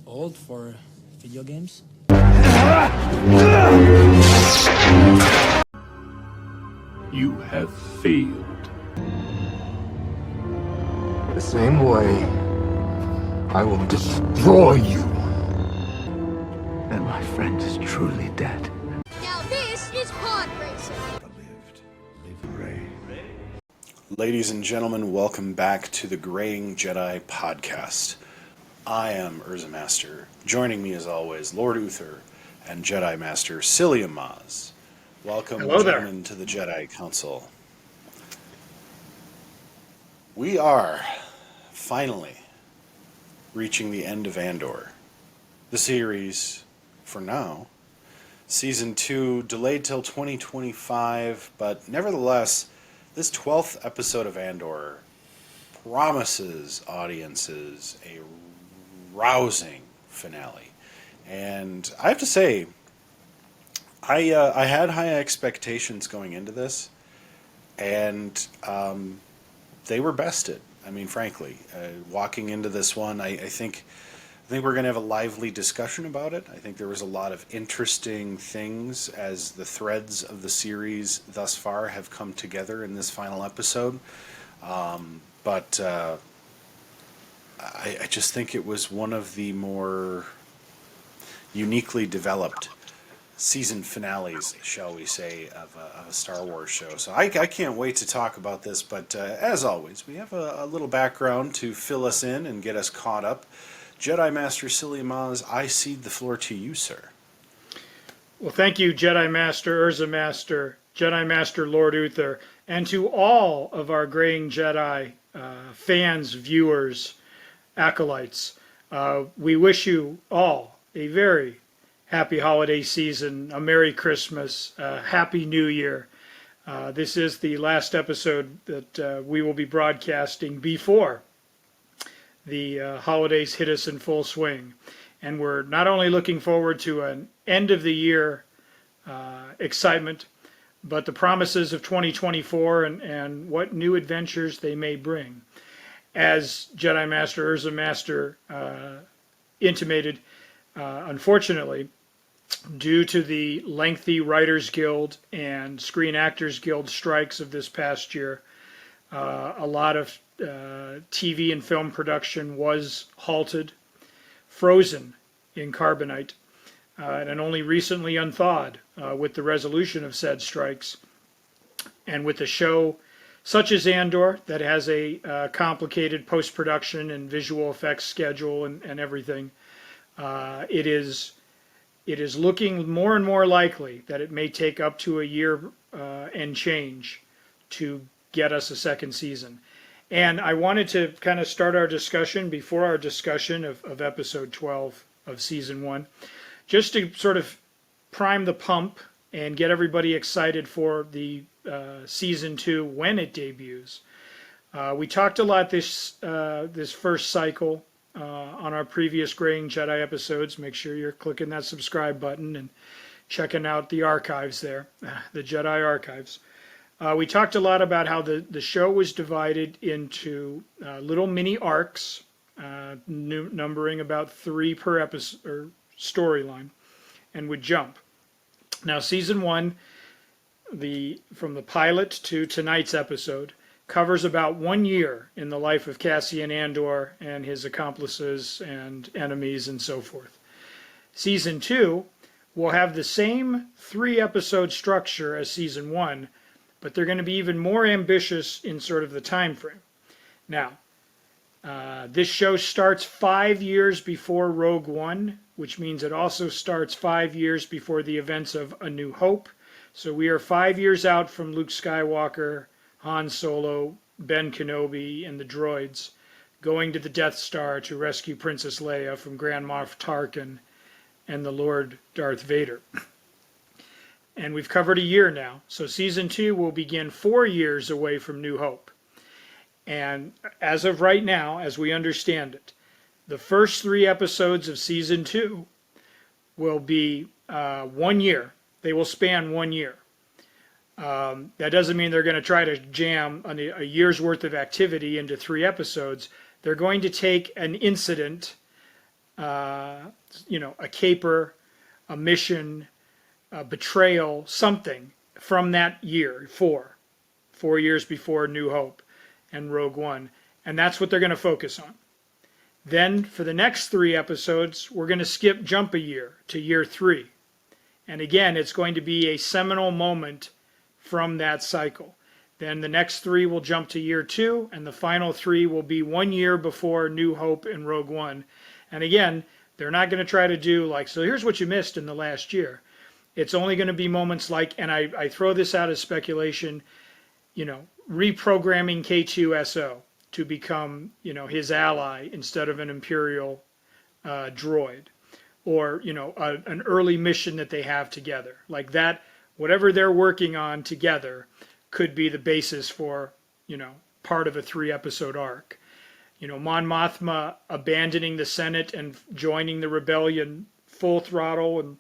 old for video games? You have failed. The same way, I will destroy you. And my friend is truly dead. Now this is pod racing. Ladies and gentlemen, welcome back to the Graying Jedi podcast. I am UrzaMaster. Joining me as always, Lord Uther and Jedi Master Psyllium Maas. Welcome, Hello there. gentlemen, to the Jedi Council. We are finally reaching the end of Andor. The series, for now, Season 2, delayed till 2025, but nevertheless, this 12th episode of Andor promises audiences a rousing finale. And I have to say, I had high expectations going into this, and they were bested. I mean, frankly, walking into this one, I think we're going to have a lively discussion about it. I think there was a lot of interesting things as the threads of the series thus far have come together in this final episode. But I just think it was one of the more uniquely developed season finales, shall we say, of a Star Wars show. So I can't wait to talk about this, but as always, we have a little background to fill us in and get us caught up. Jedi Master Psyllium Maas, I cede the floor to you, sir. Well, thank you, Jedi Master, UrzaMaster, Jedi Master Lord Uther, and to all of our Graying Jedi fans, viewers, acolytes. We wish you all a very happy holiday season, a Merry Christmas, a Happy New Year. This is the last episode that we will be broadcasting before the holidays hit us in full swing. And we're not only looking forward to an end of the year excitement, but the promises of 2024 and what new adventures they may bring. As Jedi Master UrzaMaster intimated, unfortunately, due to the lengthy Writers Guild and Screen Actors Guild strikes of this past year, a lot of TV and film production was halted, frozen in carbonite, and only recently unthawed with the resolution of said strikes. And with a show such as Andor that has a complicated post-production and visual effects schedule and everything, it is looking more and more likely that it may take up to a year and change to get us a second season. And I wanted to kind of start our discussion before our discussion of episode 12 of season 1, just to sort of prime the pump and get everybody excited for the season 2 when it debuts. We talked a lot this first cycle on our previous Graying Jedi episodes. Make sure you're clicking that subscribe button and checking out the archives there, the Jedi archives. We talked a lot about how the show was divided into little mini arcs, numbering about 3 per episode or storyline, and would jump. Now, season 1, from the pilot to tonight's episode, covers about 1 year in the life of Cassian Andor and his accomplices and enemies and so forth. Season 2 will have the same 3-episode structure as season 1, but they're going to be even more ambitious in sort of the time frame. Now, this show starts 5 years before Rogue One, which means it also starts 5 years before the events of A New Hope. So we are 5 years out from Luke Skywalker, Han Solo, Ben Kenobi, and the droids going to the Death Star to rescue Princess Leia from Grand Moff Tarkin and the Lord Darth Vader. And we've covered a year now. So season 2 will begin 4 years away from New Hope. And as of right now, as we understand it, the first 3 episodes of season 2 will be 1 year. They will span 1 year. That doesn't mean they're going to try to jam a year's worth of activity into 3 episodes. They're going to take an incident a caper, a mission, a betrayal, something from that year, 4 years before New Hope and Rogue One. And that's what they're going to focus on. Then for the next 3 episodes, we're going to jump a year to year 3. And again, it's going to be a seminal moment from that cycle. Then the next 3 will jump to year 2, and the final 3 will be 1 year before New Hope and Rogue One. And again, they're not going to try to do like, so here's what you missed in the last year. It's only going to be moments like, and I throw this out as speculation, reprogramming K2SO to become, his ally instead of an Imperial droid, or an early mission that they have together, like that. Whatever they're working on together could be the basis for part of a 3-episode arc. Mon Mothma abandoning the Senate and joining the rebellion full throttle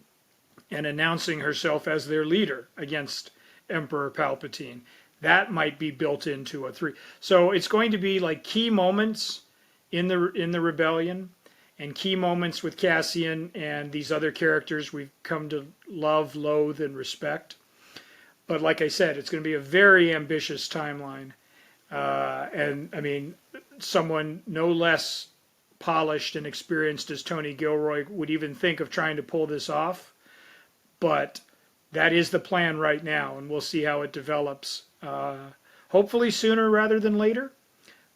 and announcing herself as their leader against Emperor Palpatine. That might be built into a 3. So it's going to be like key moments in the rebellion, and key moments with Cassian and these other characters we've come to love, loathe, and respect. But like I said, it's going to be a very ambitious timeline. And I mean, someone no less polished and experienced as Tony Gilroy would even think of trying to pull this off. But that is the plan right now, and we'll see how it develops. Hopefully sooner rather than later.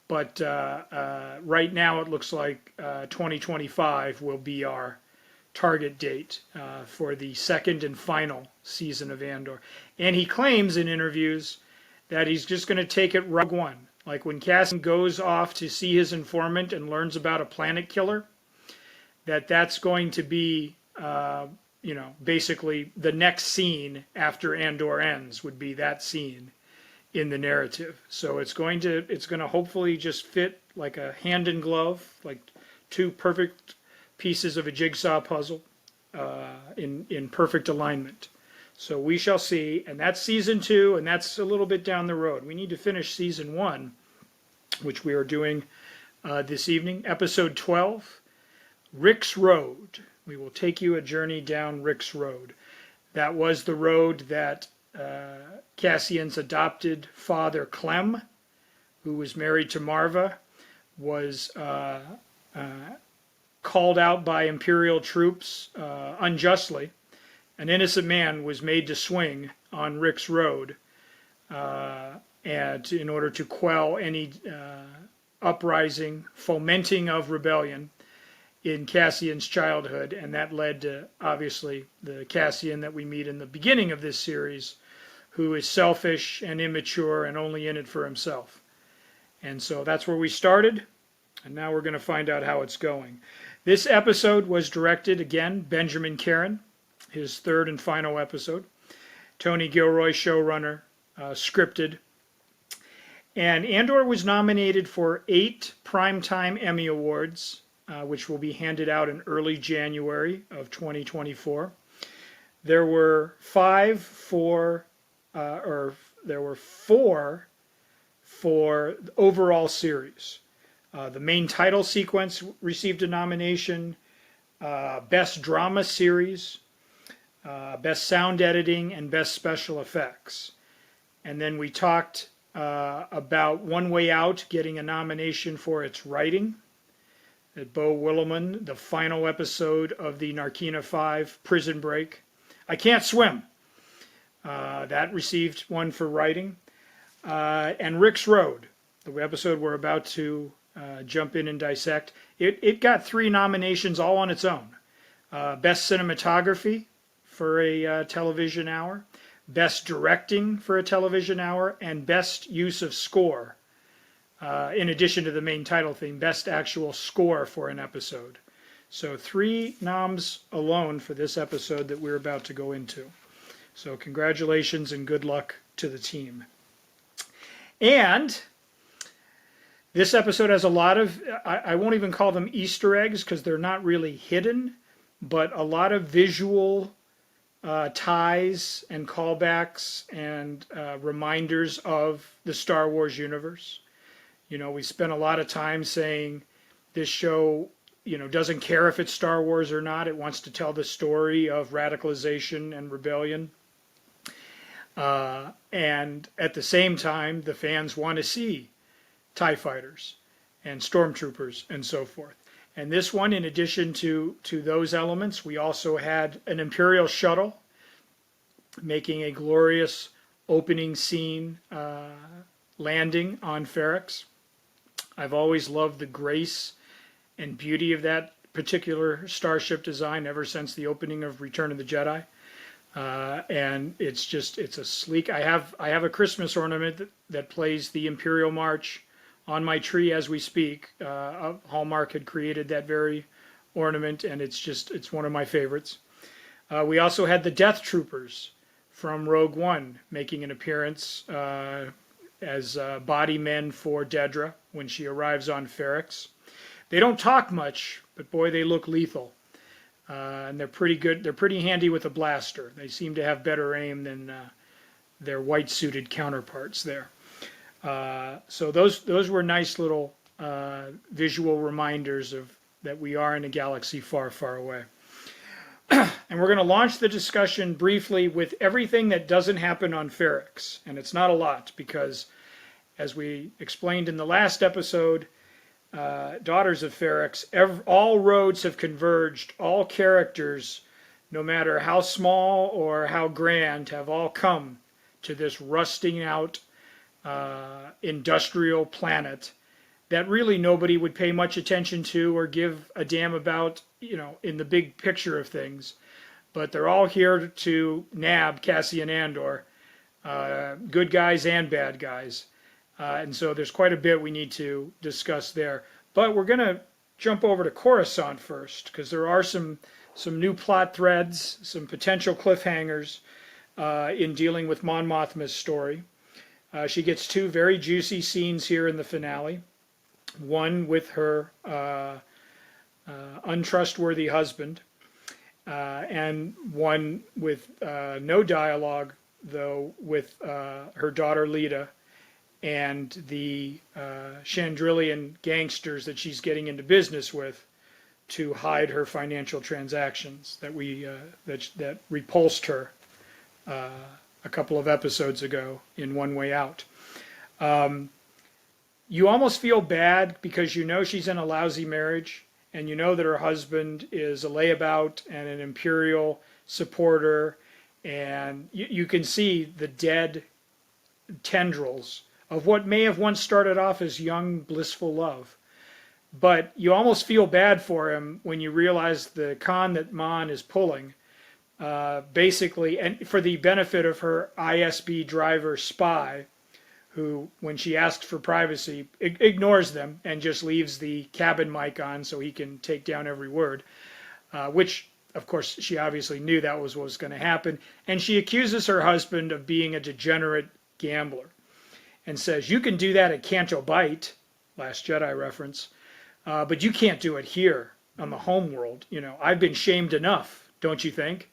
But right now it looks like 2025 will be our target date for the second and final season of Andor. And he claims in interviews that he's just going to take it Rogue One. Like when Cassian goes off to see his informant and learns about a planet killer, that's going to be, basically the next scene after Andor ends would be that scene in the narrative. So it's going to hopefully just fit like a hand in glove, like 2 perfect pieces of a jigsaw puzzle in perfect alignment. So we shall see, and that's season 2, and that's a little bit down the road. We need to finish season 1, which we are doing this evening. Episode 12, Rick's Road. We will take you a journey down Rick's Road. That was the road that Cassian's adopted father, Clem, who was married to Marva, was called out by Imperial troops unjustly. An innocent man was made to swing on Rick's Road and in order to quell any uprising, fomenting of rebellion in Cassian's childhood, and that led to, obviously, the Cassian that we meet in the beginning of this series, who is selfish and immature and only in it for himself. And so that's where we started, and now we're going to find out how it's going. This episode was directed, again, Benjamin Caron, his 3rd and final episode. Tony Gilroy, showrunner, scripted. And Andor was nominated for 8 Primetime Emmy Awards, which will be handed out in early January of 2024. There were 4 for the overall series. The main title sequence received a nomination, Best Drama Series, Best Sound Editing, and Best Special Effects. And then we talked about One Way Out getting a nomination for its writing. That Beau Willimon, the final episode of the Narkina 5 Prison Break. I Can't Swim. That received one for writing. And Rick's Road, the episode we're about to jump in and dissect. It got 3 nominations all on its own. Best Cinematography for a television hour, Best Directing for a television hour, and Best Use of Score. In addition to the main title theme, Best Actual Score for an episode. So 3 noms alone for this episode that we're about to go into. So congratulations and good luck to the team. And this episode has a lot of, I won't even call them Easter eggs because they're not really hidden, but a lot of visual ties and callbacks and reminders of the Star Wars universe. We spent a lot of time saying this show, doesn't care if it's Star Wars or not. It wants to tell the story of radicalization and rebellion. And at the same time, the fans want to see TIE fighters and stormtroopers and so forth. And this one, in addition to those elements, we also had an Imperial shuttle making a glorious opening scene landing on Ferrix. I've always loved the grace and beauty of that particular starship design ever since the opening of Return of the Jedi. And it's a sleek. I have a Christmas ornament that plays the Imperial March on my tree as we speak. Hallmark had created that very ornament, and it's one of my favorites. We also had the Death Troopers from Rogue One making an appearance as body men for Dedra when she arrives on Ferrix. They don't talk much, but boy, they look lethal. And they're pretty good. They're pretty handy with a blaster. They seem to have better aim than their white-suited counterparts there. So those were nice little visual reminders of that we are in a galaxy far, far away. And we're going to launch the discussion briefly with everything that doesn't happen on Ferrix. And it's not a lot because, as we explained in the last episode, Daughters of Ferrix, all roads have converged. All characters, no matter how small or how grand, have all come to this rusting out industrial planet that really nobody would pay much attention to or give a damn about, in the big picture of things. But they're all here to nab Cassian Andor, good guys and bad guys. And so there's quite a bit we need to discuss there. But we're going to jump over to Coruscant first, because there are some new plot threads, some potential cliffhangers in dealing with Mon Mothma's story. She gets two very juicy scenes here in the finale. One with her untrustworthy husband, and one with no dialogue, though, with her daughter Lita and the Chandrillian gangsters that she's getting into business with to hide her financial transactions that repulsed her a couple of episodes ago in One Way Out. You almost feel bad because she's in a lousy marriage, and that her husband is a layabout and an Imperial supporter, and you can see the dead tendrils of what may have once started off as young, blissful love. But you almost feel bad for him when you realize the con that Mon is pulling, basically, and for the benefit of her ISB driver spy, who, when she asks for privacy, ignores them and just leaves the cabin mic on so he can take down every word, which, of course, she obviously knew that was what was going to happen. And she accuses her husband of being a degenerate gambler and says, you can do that at Canto Bight, Last Jedi reference, but you can't do it here on the home world. I've been shamed enough, don't you think?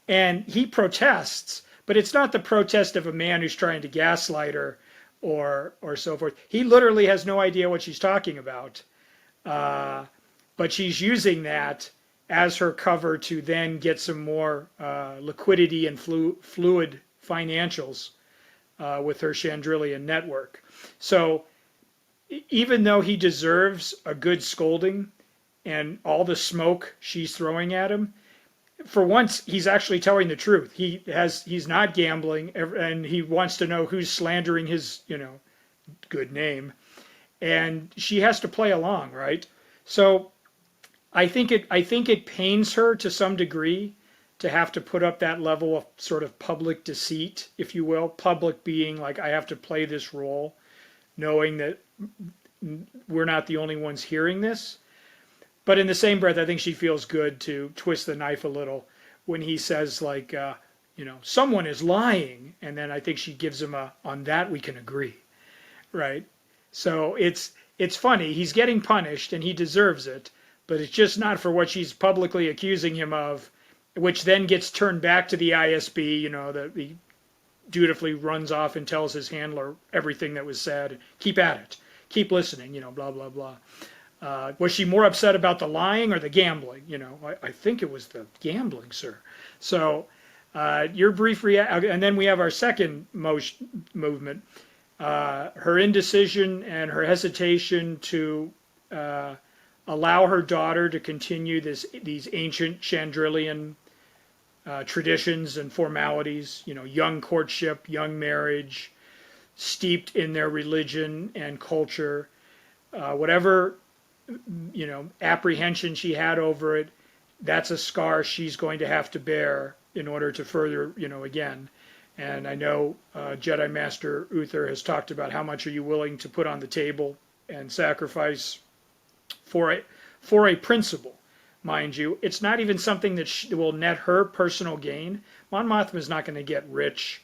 And he protests, but it's not the protest of a man who's trying to gaslight her or so forth. He literally has no idea what she's talking about, but she's using that as her cover to then get some more liquidity and fluid financials with her Chandrillian network. So even though he deserves a good scolding and all the smoke she's throwing at him, for once he's actually telling the truth. He's not gambling, and he wants to know who's slandering his good name, and she has to play along, right? So I think it pains her to some degree to have to put up that level of sort of public deceit, if you will. Public being like, I have to play this role, knowing that we're not the only ones hearing this. But in the same breath, I think she feels good to twist the knife a little when he says, like, someone is lying. And then I think she gives him on that we can agree, right? So it's funny. He's getting punished and he deserves it, but it's just not for what she's publicly accusing him of, which then gets turned back to the ISB, that he dutifully runs off and tells his handler everything that was said. Keep at it. Keep listening, blah, blah, blah. Was she more upset about the lying or the gambling? I think it was the gambling, sir. So your brief reaction, and then we have our second movement. Her indecision and her hesitation to allow her daughter to continue these ancient Chandrillian traditions and formalities, young courtship, young marriage, steeped in their religion and culture, whatever, apprehension she had over it, that's a scar she's going to have to bear in order to further, again. And I know Jedi Master Uther has talked about how much are you willing to put on the table and sacrifice for a principle. Mind you, it's not even something that will net her personal gain. Mon Mothma is not going to get rich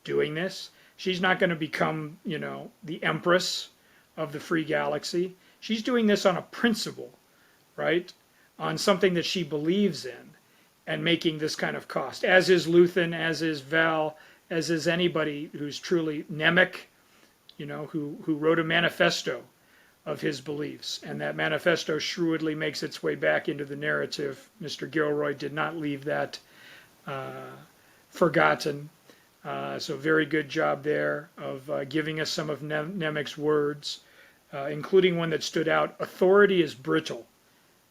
doing this. She's not going to become, the empress of the free galaxy. She's doing this on a principle, right? On something that she believes in, and making this kind of cost. As is Luthen, as is Val, as is anybody who's truly Nemec, who wrote a manifesto of his beliefs. And that manifesto shrewdly makes its way back into the narrative. Mr. Gilroy did not leave that forgotten. So very good job there of giving us some of Nemec's words, including one that stood out. Authority is brittle.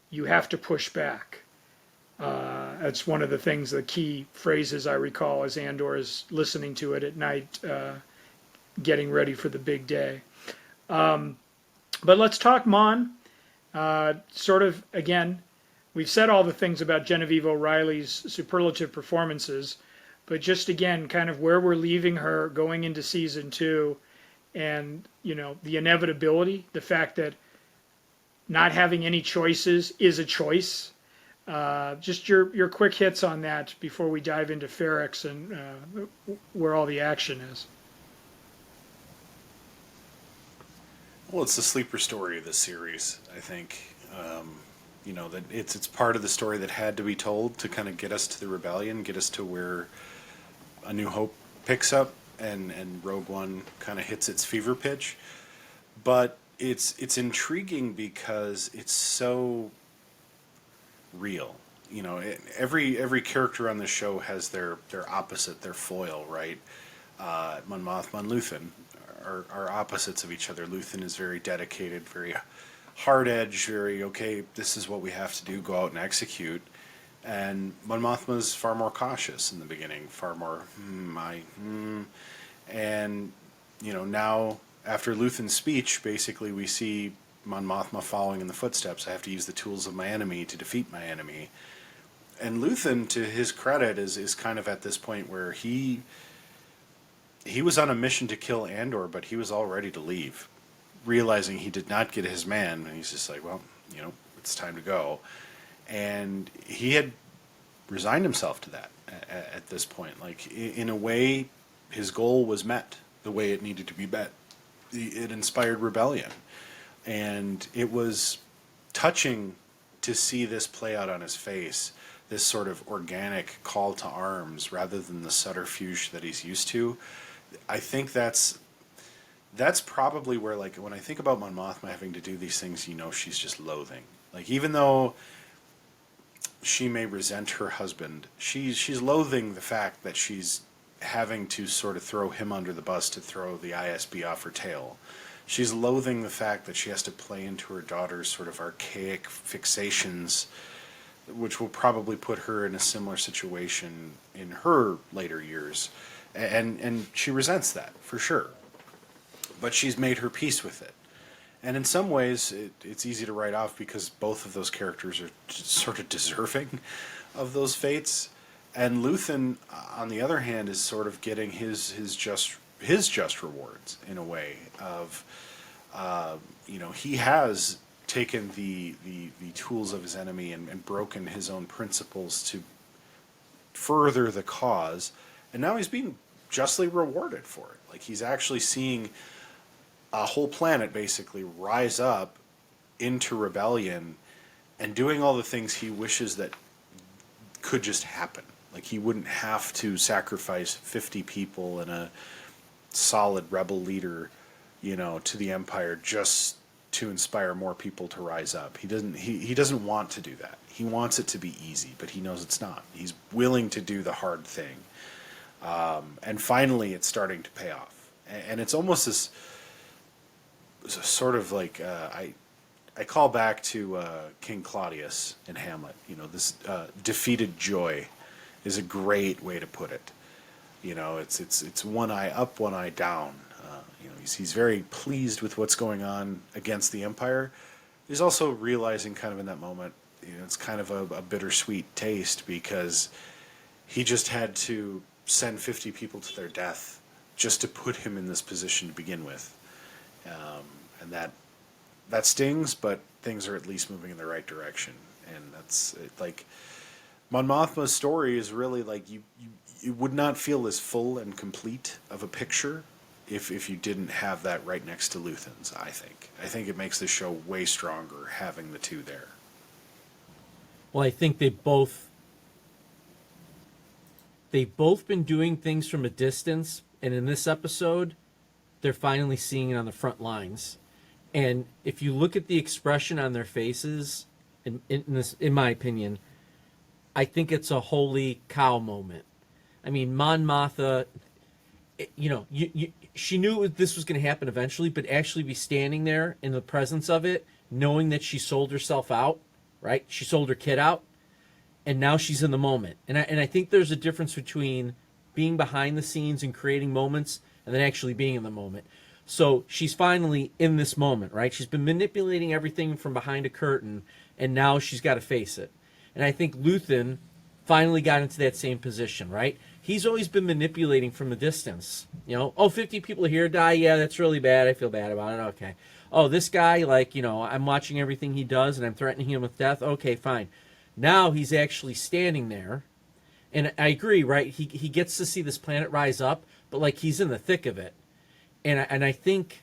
You have to push back. That's one of the things, the key phrases I recall as Andor is listening to it at night, getting ready for the big day. But let's talk Mon. Sort of, again, we've said all the things about Genevieve O'Reilly's superlative performances, but just again, kind of where we're leaving her going into season 2, and the inevitability, the fact that not having any choices is a choice. Just your quick hits on that before we dive into Ferrex and where all the action is. Well, it's the sleeper story of this series, I think. That it's part of the story that had to be told to kind of get us to the rebellion, get us to where A New Hope picks up and Rogue One kind of hits its fever pitch. But it's intriguing because it's so real. Every character on the show has their opposite, their foil, right? Mon Mothma and Luthen are opposites of each other. Luthen is very dedicated, very hard-edged, very, okay, this is what we have to do, go out and execute. And Mon Mothma is far more cautious in the beginning, far more, And, now, after Luthen's speech, basically we see Mon Mothma following in the footsteps. I have to use the tools of my enemy to defeat my enemy. And Luthen, to his credit, is kind of at this point where he was on a mission to kill Andor, but he was all ready to leave, realizing he did not get his man. And he's just like, well, it's time to go. And he had resigned himself to that at this point. Like, in a way, his goal was met the way it needed to be met. It inspired rebellion. And it was touching to see this play out on his face, this sort of organic call to arms rather than the subterfuge that he's used to. I think that's probably where, like, when I think about Mon Mothma having to do these things, she's just loathing. Like, even though she may resent her husband, she's loathing the fact that she's having to sort of throw him under the bus to throw the ISB off her tail. She's loathing the fact that she has to play into her daughter's sort of archaic fixations, which will probably put her in a similar situation in her later years. And she resents that, for sure. But she's made her peace with it. And in some ways, it's easy to write off because both of those characters are sort of deserving of those fates. And Luthen, on the other hand, is sort of getting his just rewards, in a way of, he has taken the tools of his enemy and broken his own principles to further the cause, and now he's being justly rewarded for it. Like, he's actually seeing a whole planet basically rise up into rebellion and doing all the things he wishes that could just happen. Like, he wouldn't have to sacrifice 50 people and a solid rebel leader, to the Empire just to inspire more people to rise up. He doesn't want to do that. He wants it to be easy, but he knows it's not. He's willing to do the hard thing. And finally, it's starting to pay off. And it's almost this sort of like, I call back to King Claudius in Hamlet. You know, this defeated joy is a great way to put it. You know, it's one eye up, one eye down. You know, he's very pleased with what's going on against the Empire. He's also realizing kind of in that moment, you know, it's kind of a bittersweet taste because he just had to send 50 people to their death just to put him in this position to begin with. And that stings, but things are at least moving in the right direction. And that's like Mon Mothma's story is really like you would not feel as full and complete of a picture if you didn't have that right next to Luthen's. I think it makes the show way stronger having the two there. Well, I think they've both been doing things from a distance, and in this episode, they're finally seeing it on the front lines. And if you look at the expression on their faces, in my opinion, I think it's a holy cow moment. I mean, Mon Mothma, you know, she knew this was going to happen eventually, but actually be standing there in the presence of it, knowing that she sold herself out, right? She sold her kid out, and now she's in the moment. And I think there's a difference between being behind the scenes and creating moments and then actually being in the moment. So she's finally in this moment, right? She's been manipulating everything from behind a curtain, and now she's got to face it. And I think Luthen finally got into that same position, right? He's always been manipulating from a distance. You know, oh, 50 people here die. Yeah, that's really bad. I feel bad about it. Okay. Oh, this guy, like, you know, I'm watching everything he does, and I'm threatening him with death. Okay, fine. Now he's actually standing there. And I agree, right? He gets to see this planet rise up, but, like, he's in the thick of it. And I think,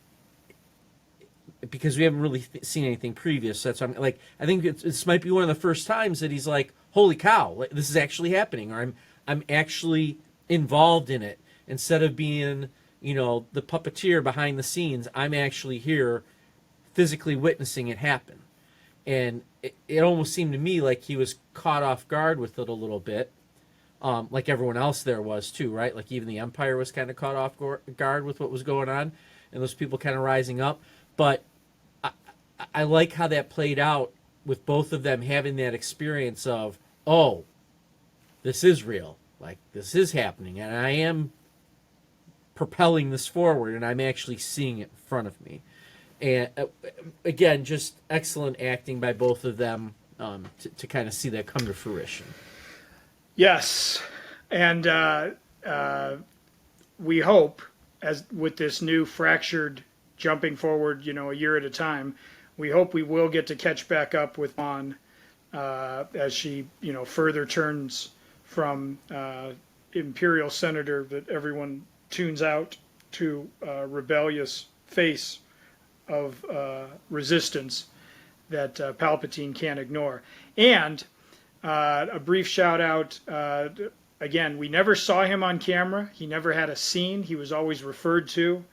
because we haven't really seen anything previous, that's why I'm like, I think this might be one of the first times that he's like, holy cow, this is actually happening, or I'm actually involved in it. Instead of being, you know, the puppeteer behind the scenes, I'm actually here physically witnessing it happen. And it almost seemed to me like he was caught off guard with it a little bit. Like everyone else there was too, right? Like even the Empire was kind of caught off guard with what was going on, and those people kind of rising up. But I like how that played out with both of them having that experience of, oh, this is real. Like, this is happening, and I am propelling this forward, and I'm actually seeing it in front of me. And again, just excellent acting by both of them to kind of see that come to fruition. Yes, and we hope, as with this new fractured jumping forward, you know, a year at a time, we hope we will get to catch back up with Mon as she, you know, further turns from Imperial Senator that everyone tunes out to rebellious face of resistance that Palpatine can't ignore. And a brief shout out, again, we never saw him on camera. He never had a scene. He was always referred to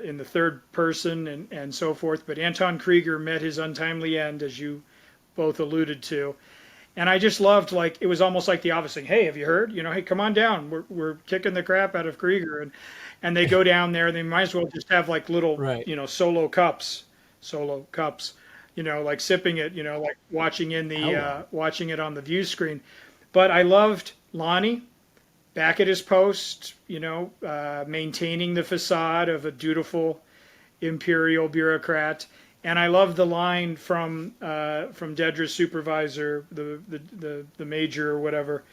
in the third person and so forth. But Anton Krieger met his untimely end, as you both alluded to. And I just loved, like, it was almost like the office saying, hey, have you heard? You know, hey, come on down. We're kicking the crap out of Krieger. And they go down there, and they might as well just have, like, little, right, you know, solo cups, you know, like sipping it, you know, like watching watching it on the view screen. But I loved Lonnie back at his post, you know, maintaining the facade of a dutiful Imperial bureaucrat. And I love the line from Dedra's supervisor, the major or whatever.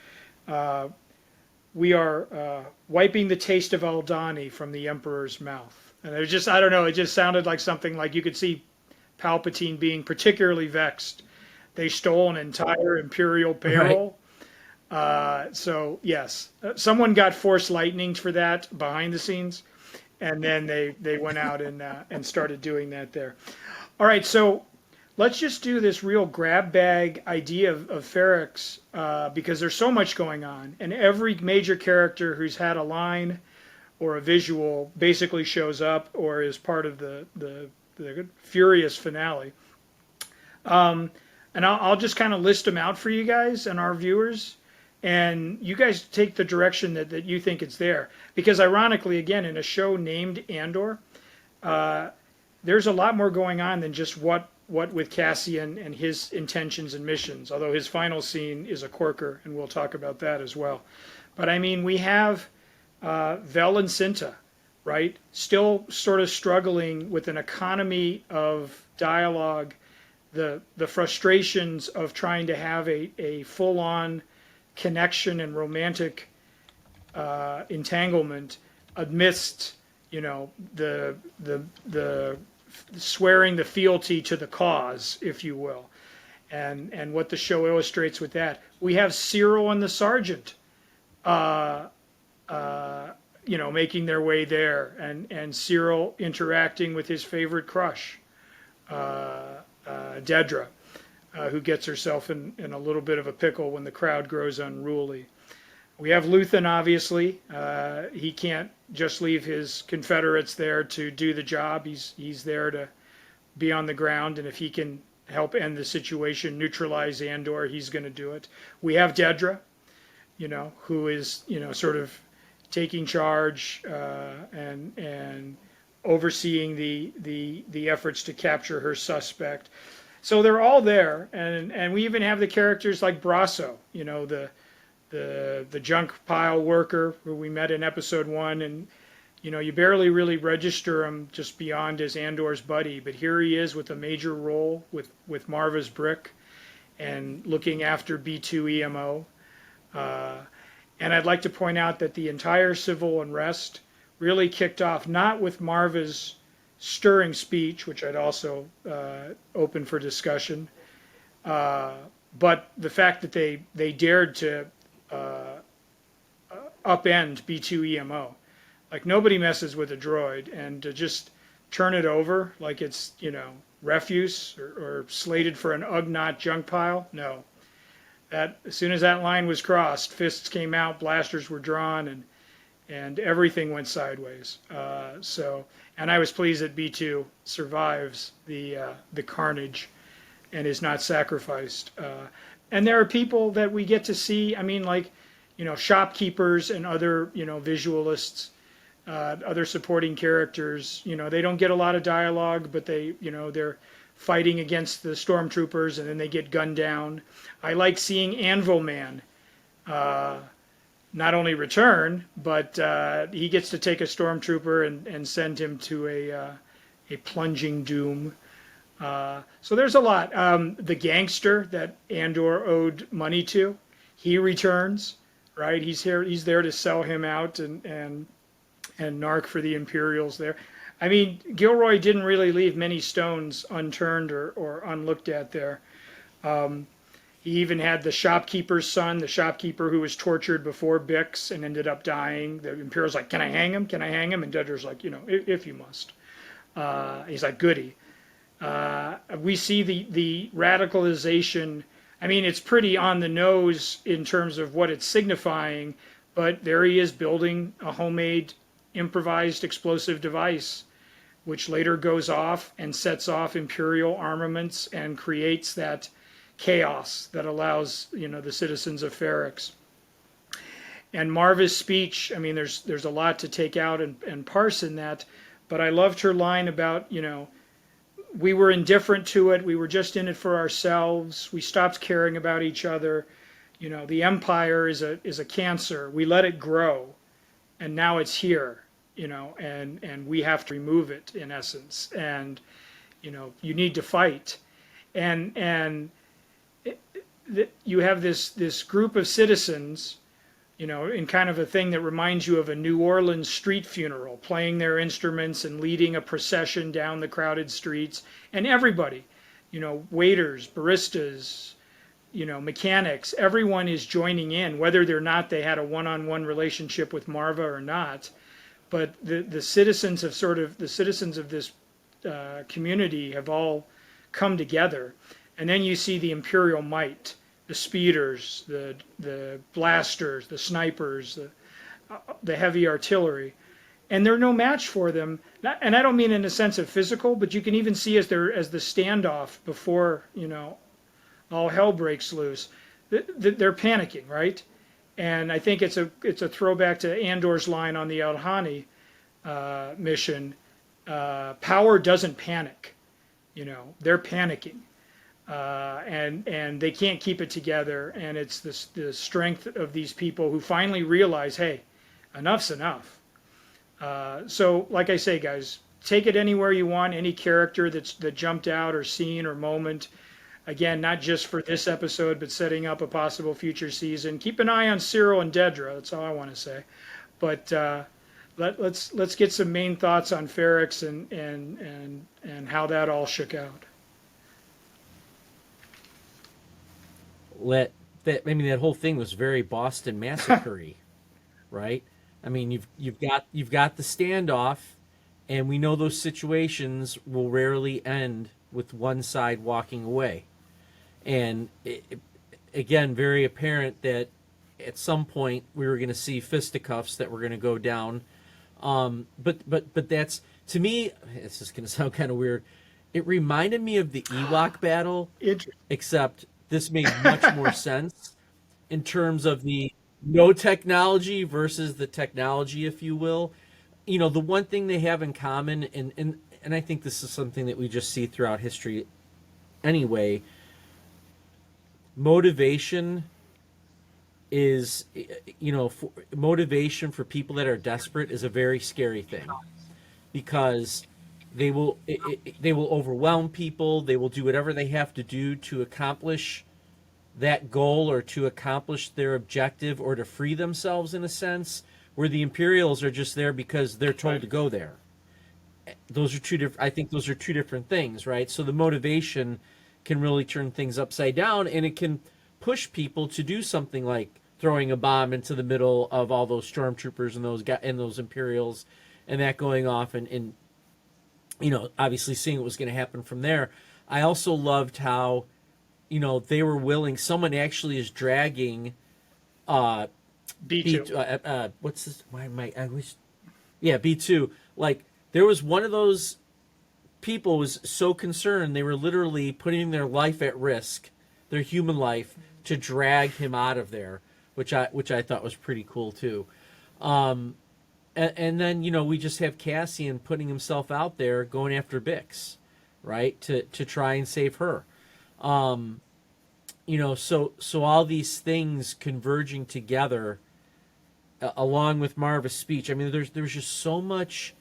We are wiping the taste of Aldhani from the Emperor's mouth. And it was just, I don't know, it just sounded like something like you could see Palpatine being particularly vexed. They stole an entire Imperial payroll. Right. So, yes, someone got Force Lightnings for that behind the scenes. And then they went out and started doing that there. All right, so let's just do this real grab bag idea of Ferrix because there's so much going on. And every major character who's had a line or a visual basically shows up or is part of the the furious finale. And I'll just kind of list them out for you guys and our viewers, and you guys take the direction that you think it's there. Because ironically, again, in a show named Andor, there's a lot more going on than just what with Cassian and his intentions and missions, although his final scene is a corker, and we'll talk about that as well. But I mean, we have Vel and Cinta, right? Still sort of struggling with an economy of dialogue, the frustrations of trying to have a full-on connection and romantic entanglement amidst, you know, the swearing the fealty to the cause, if you will, and what the show illustrates with that. We have Cyril and the Sergeant, you know, making their way there, and Cyril interacting with his favorite crush, Dedra, who gets herself in a little bit of a pickle when the crowd grows unruly. We have Luthen, obviously. He can't just leave his Confederates there to do the job. He's there to be on the ground, and if he can help end the situation, neutralize Andor, he's going to do it. We have Dedra, you know, who is, you know, sort of taking charge and overseeing the efforts to capture her suspect. So they're all there, and we even have the characters like Brasso, you know, the junk pile worker who we met in episode 1, and you know, you barely really register him just beyond as Andor's buddy, but here he is with a major role with Marva's brick and looking after B2 EMO. And I'd like to point out that the entire civil unrest really kicked off not with Marva's stirring speech, which I'd also open for discussion, but the fact that they dared to upend B2 EMO. Like, nobody messes with a droid, and to just turn it over like it's, you know, refuse or slated for an Ugnaught junk pile, no. That, as soon as that line was crossed, fists came out, blasters were drawn, and everything went sideways. And I was pleased that B2 survives the carnage and is not sacrificed. And there are people that we get to see, I mean, like, you know, shopkeepers and other, you know, visualists, other supporting characters, you know, they don't get a lot of dialogue, but they, you know, they're fighting against the stormtroopers and then they get gunned down. I like seeing Anvil Man not only return, but he gets to take a stormtrooper and send him to a plunging doom. So there's a lot. The gangster that Andor owed money to, he returns, right? He's there to sell him out and narc for the Imperials there. I mean, Gilroy didn't really leave many stones unturned or unlooked at there. He even had the shopkeeper's son, the shopkeeper who was tortured before Bix and ended up dying. The Imperial's like, can I hang him? Can I hang him? And Dedra's like, you know, if you must. He's like, goody. We see the radicalization. I mean, it's pretty on the nose in terms of what it's signifying, but there he is building a homemade improvised explosive device, which later goes off and sets off Imperial armaments and creates that chaos that allows, you know, the citizens of Ferrix. And Marva's speech, I mean, there's a lot to take out and parse in that, but I loved her line about, you know, we were indifferent to it, we were just in it for ourselves, we stopped caring about each other, you know, the Empire is a cancer, we let it grow, and now it's here, you know, and we have to remove it, in essence, and, you know, you need to fight. And you have this group of citizens, you know, in kind of a thing that reminds you of a New Orleans street funeral, playing their instruments and leading a procession down the crowded streets, and everybody, you know, waiters, baristas, you know, mechanics, everyone is joining in, whether they're not, they had a one-on-one relationship with Marva or not, but the citizens of this community have all come together. And then you see the Imperial might, the speeders, the blasters, the snipers, the heavy artillery, and they're no match for them. And I don't mean in a sense of physical, but you can even see as the standoff before, all hell breaks loose, they're panicking, right? And I think it's a throwback to Andor's line on the Alhani mission. Power doesn't panic, they're panicking, and they can't keep it together. And it's the strength of these people who finally realize, hey, enough's enough. So, like I say, guys, take it anywhere you want. Any character that jumped out or scene or moment. Again, not just for this episode, but setting up a possible future season. Keep an eye on Cyril and Dedra. That's all I want to say. But let's get some main thoughts on Ferrix and how that all shook out. That whole thing was very Boston Massacre-y, right? I mean, you've got the standoff, and we know those situations will rarely end with one side walking away. And again, very apparent that at some point we were going to see fisticuffs that were going to go down. But that's, to me, it's just going to sound kind of weird. It reminded me of the Ewok battle, except this made much more sense in terms of the no technology versus the technology, if you will. The one thing they have in common, and I think this is something that we just see throughout history anyway, motivation is, motivation for people that are desperate is a very scary thing, because they will overwhelm people. They will do whatever they have to do to accomplish that goal or to accomplish their objective or to free themselves, in a sense, where the Imperials are just there because they're told to go there. Those are two different. I think those are two different things, right? So the motivation can really turn things upside down, and it can push people to do something like throwing a bomb into the middle of all those stormtroopers and those Imperials, and that going off, and obviously seeing what was going to happen from there. I also loved how, they were willing. Someone actually is dragging B2. What's this? Why am I wish? Yeah, B2. Like, there was one of those people was so concerned they were literally putting their life at risk, their human life, to drag him out of there, which I thought was pretty cool too. And then we just have Cassian putting himself out there, going after Bix, right, to try and save her. So all these things converging together, along with Marva's speech. I mean, there's just so much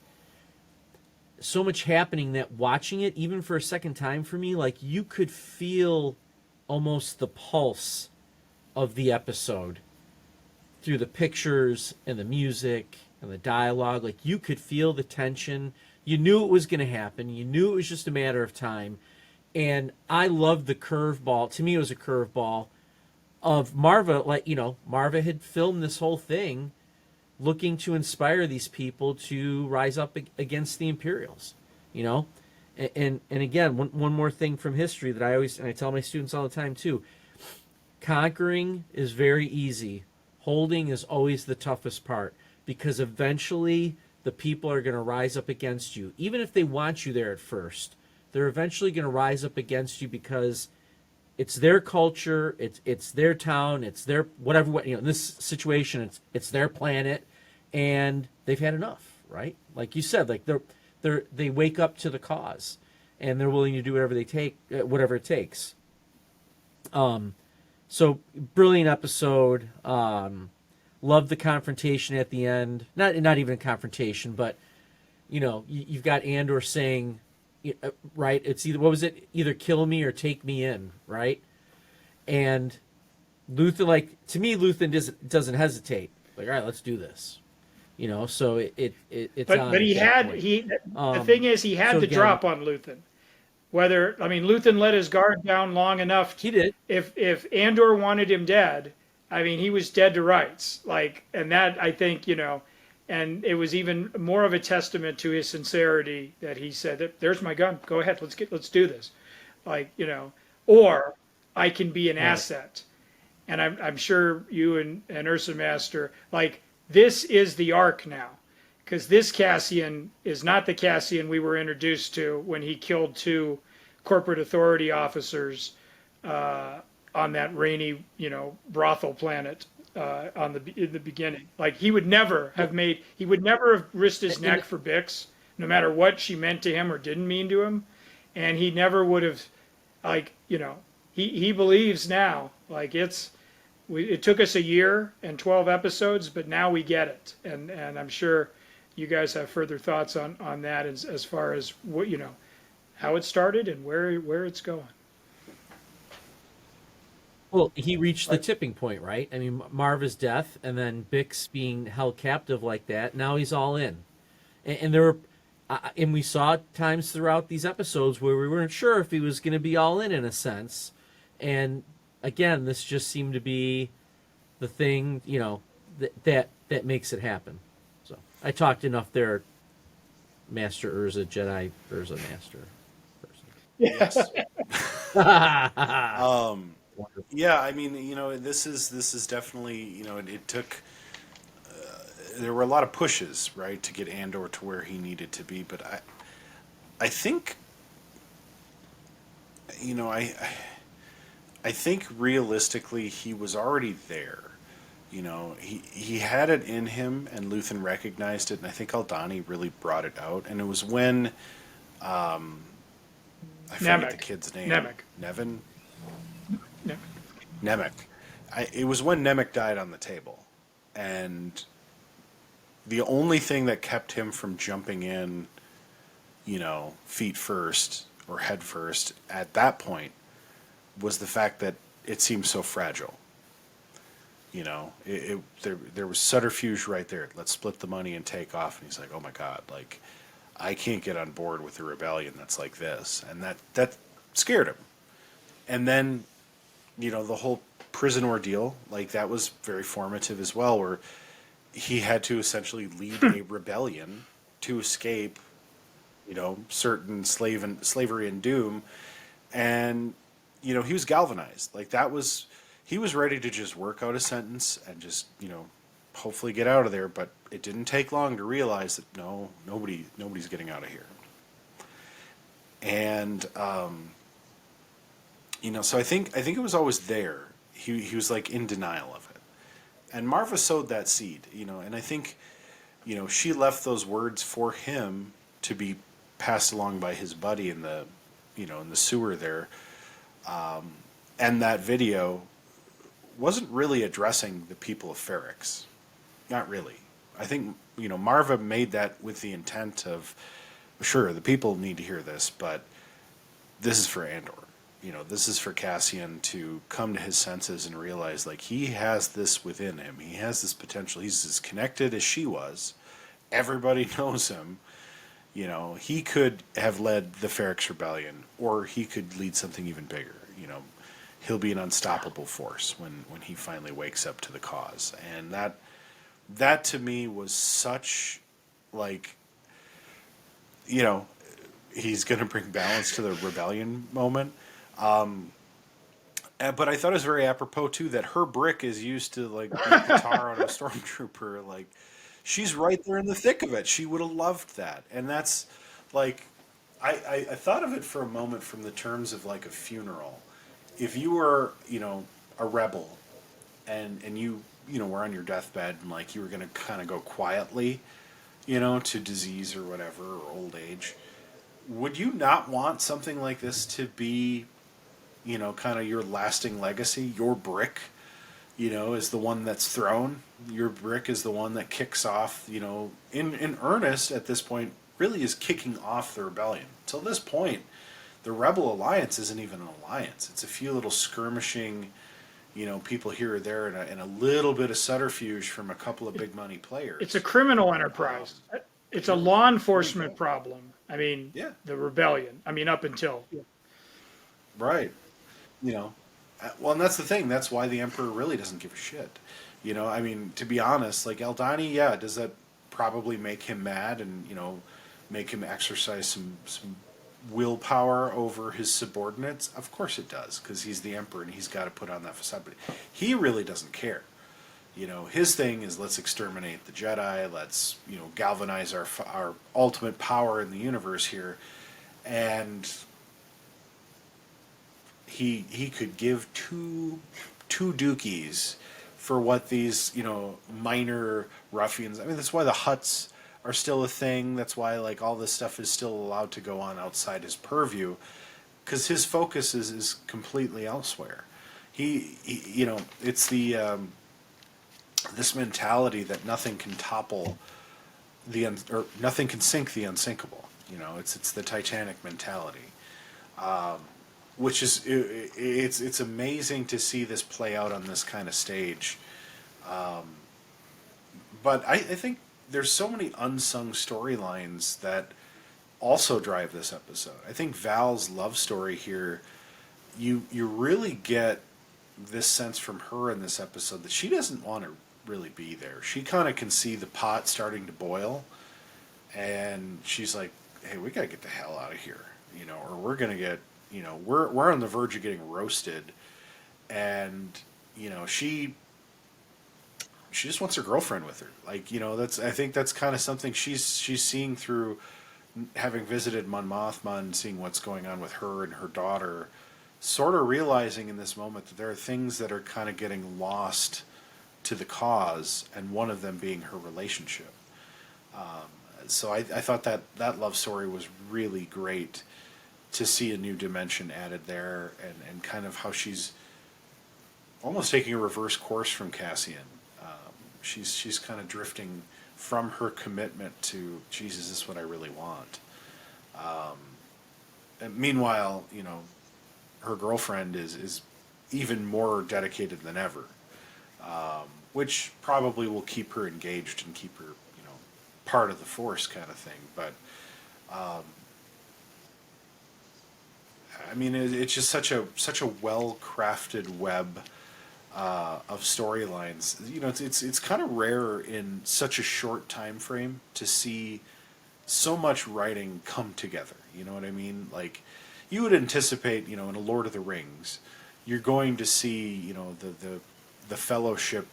happening that watching it, even for a second time for me, like, you could feel almost the pulse of the episode through the pictures and the music and the dialogue. Like, you could feel the tension. You knew it was going to happen. You knew it was just a matter of time. And I loved the curveball. To me, it was a curveball of Marva. Like, Marva had filmed this whole thing looking to inspire these people to rise up against the Imperials, And again, one more thing from history that I tell my students all the time too: conquering is very easy. Holding is always the toughest part, because eventually the people are going to rise up against you. Even if they want you there at first, they're eventually going to rise up against you, because it's their culture, it's their town, it's their whatever. In this situation, it's their planet, and they've had enough, right? Like you said, like they wake up to the cause, and they're willing to do whatever it takes. So brilliant episode. Love the confrontation at the end. Not even a confrontation, but you've got Andor saying, right? It's either kill me or take me in, right? And Luthen, to me, Luthen doesn't hesitate. Like, all right, let's do this. So it's. But the thing is, he had drop on Luthen. Luthen let his guard down long enough. He did. If Andor wanted him dead, he was dead to rights. And that, I think, and it was even more of a testament to his sincerity that he said, "There's my gun. Go ahead. Let's do this." Or I can be an asset. And I'm sure you and UrzaMaster, this is the arc now, because this Cassian is not the Cassian we were introduced to when he killed 2 corporate authority officers on that rainy, brothel planet in the beginning. Like he would never have risked his neck for Bix, no matter what she meant to him or didn't mean to him, and he never would have, he believes now. Like it took us a year and 12 episodes, but now we get it, and I'm sure you guys have further thoughts on that as far as what how it started and where it's going. Well, he reached the tipping point, right? I mean, Marva's death and then Bix being held captive like that. Now he's all in, and there were, and we saw times throughout these episodes where we weren't sure if he was going to be all in a sense. And again, this just seemed to be the thing, that makes it happen. So I talked enough there, Master Urza, Jedi UrzaMaster person. Yes. Yeah, I mean, this is definitely, it took. There were a lot of pushes, right, to get Andor to where he needed to be, but I think, I think realistically he was already there. He had it in him, and Luthen recognized it, and I think Aldani really brought it out. And it was when, I forget the kid's name. Nevin. Nemec. It was when Nemec died on the table, and the only thing that kept him from jumping in, feet first or head first at that point was the fact that it seemed so fragile. There was subterfuge right there. Let's split the money and take off. And he's like, oh my God, like I can't get on board with a rebellion that's like this, and that scared him. And then, the whole prison ordeal, like that was very formative as well, where he had to essentially lead a rebellion to escape, certain slavery and doom. And, he was galvanized. Like he was ready to just work out a sentence and just, hopefully get out of there. But it didn't take long to realize that nobody's getting out of here. And, so I think it was always there. He was like in denial of it. And Marva sowed that seed, and I think, she left those words for him to be passed along by his buddy in the, in the sewer there. And that video wasn't really addressing the people of Ferrix. Not really. I think, Marva made that with the intent of, sure, the people need to hear this, but this is for Andor. This is for Cassian to come to his senses and realize, like, he has this within him. He has this potential. He's as connected as she was. Everybody knows him. He could have led the Ferrix Rebellion, or he could lead something even bigger. He'll be an unstoppable force when he finally wakes up to the cause. And that to me was such, like, he's going to bring balance to the rebellion moment. But I thought it was very apropos too that her brick is used to like beat the tar on a stormtrooper. Like, she's right there in the thick of it. She would have loved that, and that's like, I thought of it for a moment from the terms of like a funeral. If you were a rebel, and you were on your deathbed and like you were gonna kind of go quietly, to disease or whatever or old age, would you not want something like this to be kind of your lasting legacy? Your brick, is the one that's thrown. Your brick is the one that kicks off, in earnest at this point, really is kicking off the rebellion. Till this point, the Rebel Alliance isn't even an alliance. It's a few little skirmishing, people here or there, and a little bit of subterfuge from a couple of big money players. It's a criminal enterprise. It's a law enforcement problem. I mean, yeah. The rebellion. I mean, up until. Yeah. Right. Well, and that's the thing. That's why the Emperor really doesn't give a shit. I mean, to be honest, like Aldani, yeah, does that probably make him mad and, make him exercise some willpower over his subordinates? Of course it does, because he's the Emperor and he's got to put on that facade. But he really doesn't care. his thing is let's exterminate the Jedi. Let's galvanize our ultimate power in the universe here, and he could give two dookies for what these minor ruffians. I mean, that's why the Hutts are still a thing. That's why like all this stuff is still allowed to go on outside his purview, because his focus is completely elsewhere. He it's the this mentality that nothing can topple or nothing can sink the unsinkable. It's the Titanic mentality, which is it's amazing to see this play out on this kind of stage. But I think there's so many unsung storylines that also drive this episode. I think Val's love story here, you really get this sense from her in this episode that she doesn't want to really be there. She kind of can see the pot starting to boil, and she's like, hey, we gotta get the hell out of here, or we're gonna get, we're on the verge of getting roasted. And she just wants her girlfriend with her. Like, I think that's kind of something she's seeing through having visited Mon Mothma and seeing what's going on with her and her daughter, sort of realizing in this moment that there are things that are kind of getting lost to the cause, and one of them being her relationship. So I thought that love story was really great to see a new dimension added there, and kind of how she's almost taking a reverse course from Cassian. She's kind of drifting from her commitment to, Jesus, this is what I really want. And meanwhile, her girlfriend is even more dedicated than ever, which probably will keep her engaged and keep her, part of the Force kind of thing. But I mean, it's just such a well-crafted web of storylines. It's kind of rare in such a short time frame to see so much writing come together. You know what I mean? Like, you would anticipate, in a Lord of the Rings, you're going to see, the Fellowship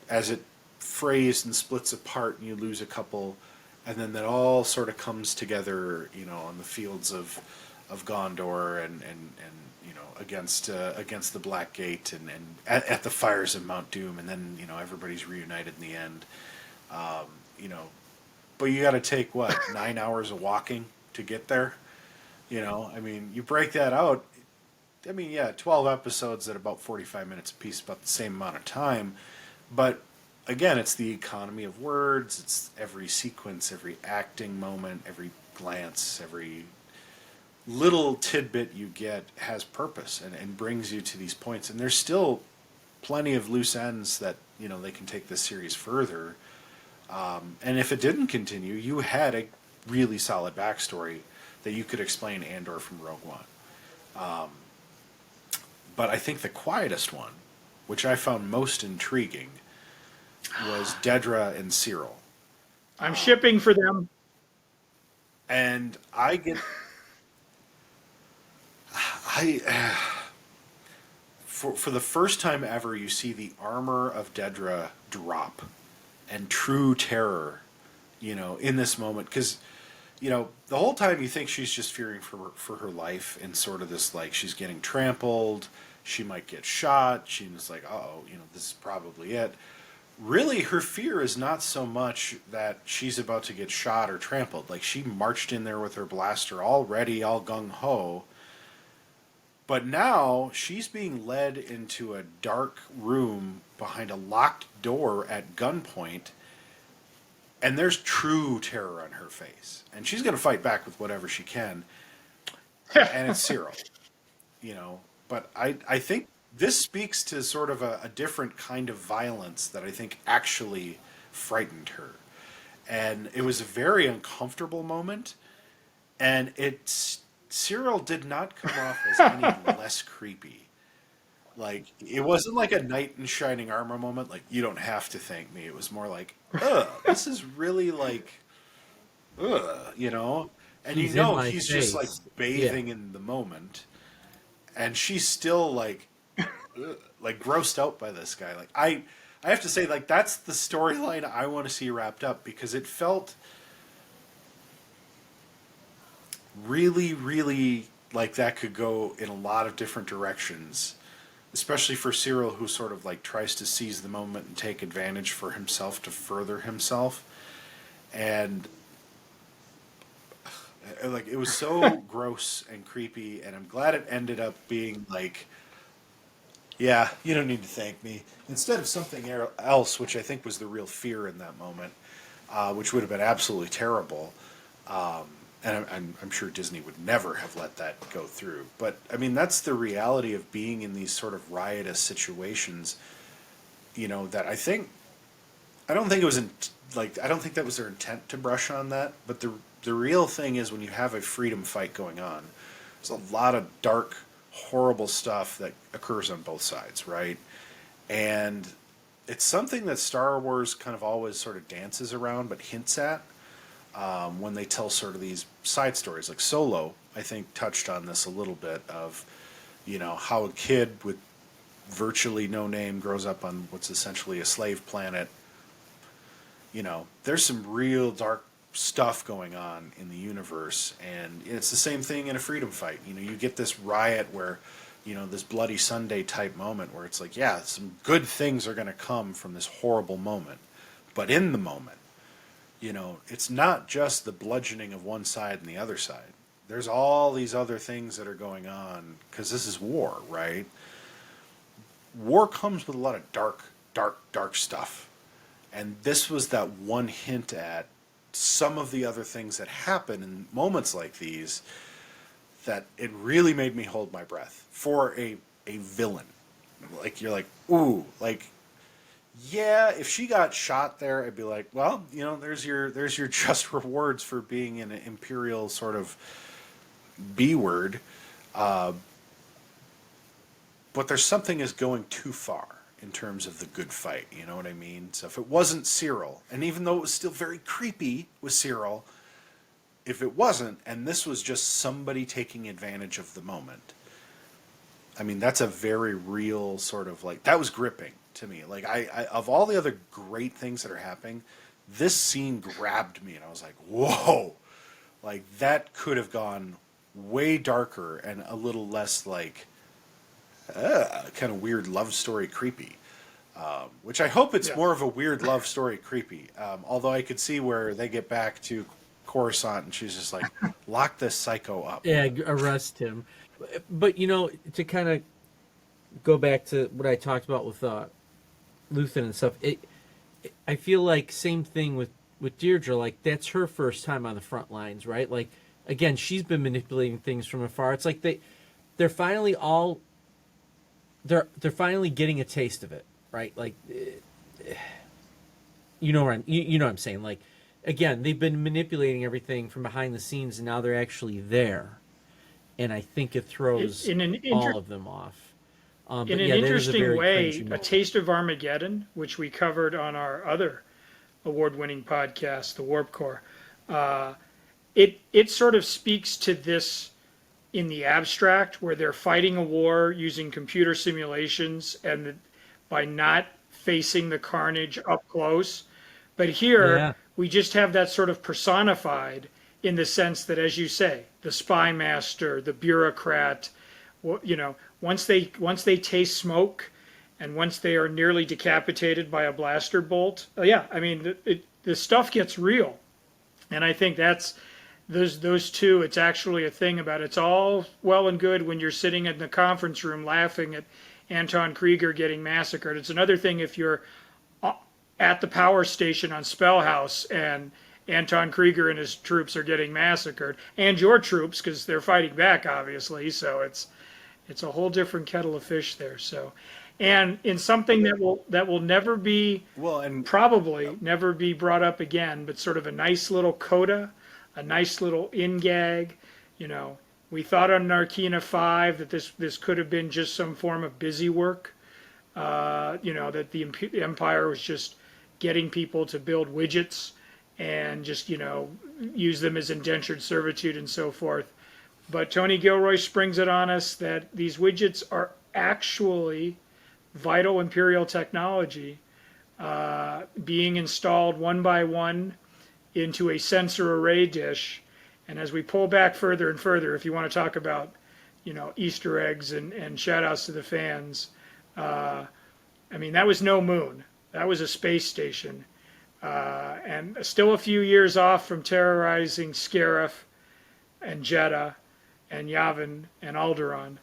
as it frays and splits apart, and you lose a couple, and then that all sort of comes together, on the fields of Gondor and against the Black Gate and at the fires of Mount Doom, and then everybody's reunited in the end. But you got to take 9 hours of walking to get there. I mean, you break that out. I mean, yeah, 12 episodes at about 45 minutes apiece, about the same amount of time. But again, it's the economy of words. It's every sequence, every acting moment, every glance, every little tidbit you get has purpose and brings you to these points. And there's still plenty of loose ends that, they can take this series further. And if it didn't continue, you had a really solid backstory that you could explain Andor from Rogue One. But I think the quietest one, which I found most intriguing, was Dedra and Cyril. I'm shipping for them. And for the first time ever, you see the armor of Dedra drop, and true terror, in this moment. Because, the whole time you think she's just fearing for her life, and sort of this, like, she's getting trampled, she might get shot, she's like, uh-oh, this is probably it. Really, her fear is not so much that she's about to get shot or trampled. Like, she marched in there with her blaster all ready, all gung-ho. But now she's being led into a dark room behind a locked door at gunpoint, and there's true terror on her face. And she's going to fight back with whatever she can. And it's Cyril. But I think this speaks to sort of a different kind of violence that I think actually frightened her. And it was a very uncomfortable moment, and Cyril did not come off as any less creepy. Like, it wasn't like a knight in shining armor moment, like, you don't have to thank me. It was more like, this is really like, And He's he's just like bathing in the moment, and she's still like, like grossed out by this guy. Like, I I have to say, like, that's the storyline I want to see wrapped up, because it felt really, really like that could go in a lot of different directions, especially for Cyril, who sort of like tries to seize the moment and take advantage for himself to further himself. And like, it was so gross and creepy, and I'm glad it ended up being like, yeah, you don't need to thank me, instead of something else, which I think was the real fear in that moment, which would have been absolutely terrible. And I'm sure Disney would never have let that go through. But I mean, that's the reality of being in these sort of riotous situations. You know, that I don't think it was I don't think that was their intent to brush on that. But the real thing is, when you have a freedom fight going on, there's a lot of dark, horrible stuff that occurs on both sides, right? And it's something that Star Wars kind of always sort of dances around, but hints at. When they tell sort of these side stories, like Solo, I think touched on this a little bit of, you know, how a kid with virtually no name grows up on what's essentially a slave planet. You know, there's some real dark stuff going on in the universe, and it's the same thing in a freedom fight. You know, you get this riot where, you know, this Bloody Sunday type moment where it's like, yeah, some good things are going to come from this horrible moment, but in the moment, you know, it's not just the bludgeoning of one side and the other side. There's all these other things that are going on, because this is war, right? War comes with a lot of dark stuff. And this was that one hint at some of the other things that happen in moments like these, that it really made me hold my breath for a villain. Like, you're like, ooh, like, yeah, if she got shot there, I'd be like, well, you know, there's your just rewards for being an imperial sort of B word. But there's something is going too far in terms of the good fight, you know what I mean? So if it wasn't Cyril, and even though it was still very creepy with Cyril, if it wasn't, and this was just somebody taking advantage of the moment, I mean, that's a very real sort of, like, that was gripping to me. Like, I of all the other great things that are happening, this scene grabbed me, and I was like, whoa, like, that could have gone way darker and a little less like kind of weird love story creepy. Which I hope it's more of a weird love story creepy. Although I could see where they get back to Coruscant and she's just like, lock this psycho up. Yeah, arrest him. But, you know, to kind of go back to what I talked about with Luthen and stuff, I feel like same thing with Deirdre. Like, that's her first time on the front lines, right? Like, again, she's been manipulating things from afar. It's like they're finally all they're finally getting a taste of it, right? Like, you know what I'm saying? Like, again, they've been manipulating everything from behind the scenes, and now they're actually there, and I think it throws all of them off. In an interesting way, A Taste of Armageddon, which we covered on our other award-winning podcast, The Warp Core, it sort of speaks to this in the abstract, where they're fighting a war using computer simulations and by not facing the carnage up close. But here, we just have that sort of personified in the sense that, as you say, the spy master, the bureaucrat, you know, once they taste smoke and once they are nearly decapitated by a blaster bolt, I mean, the stuff gets real. And I think that's those two, it's actually a thing about it's all well and good when you're sitting in the conference room laughing at Anton Krieger getting massacred. It's another thing if you're at the power station on Spellhouse and Anton Krieger and his troops are getting massacred, and your troops, because they're fighting back, obviously. So it's a whole different kettle of fish there. So, and in something that will never be, probably never be brought up again, but sort of a nice little coda, a nice little in gag. You know, we thought on Narkina 5 that this could have been just some form of busy work. You know, that the Empire was just getting people to build widgets and just, you know, use them as indentured servitude and so forth. But Tony Gilroy springs it on us that these widgets are actually vital Imperial technology, being installed one by one into a sensor array dish. And as we pull back further and further, if you want to talk about, Easter eggs and shout outs to the fans, I mean, that was no moon. That was a space station. And still a few years off from terrorizing Scarif and Jeddah and Yavin and Alderaan.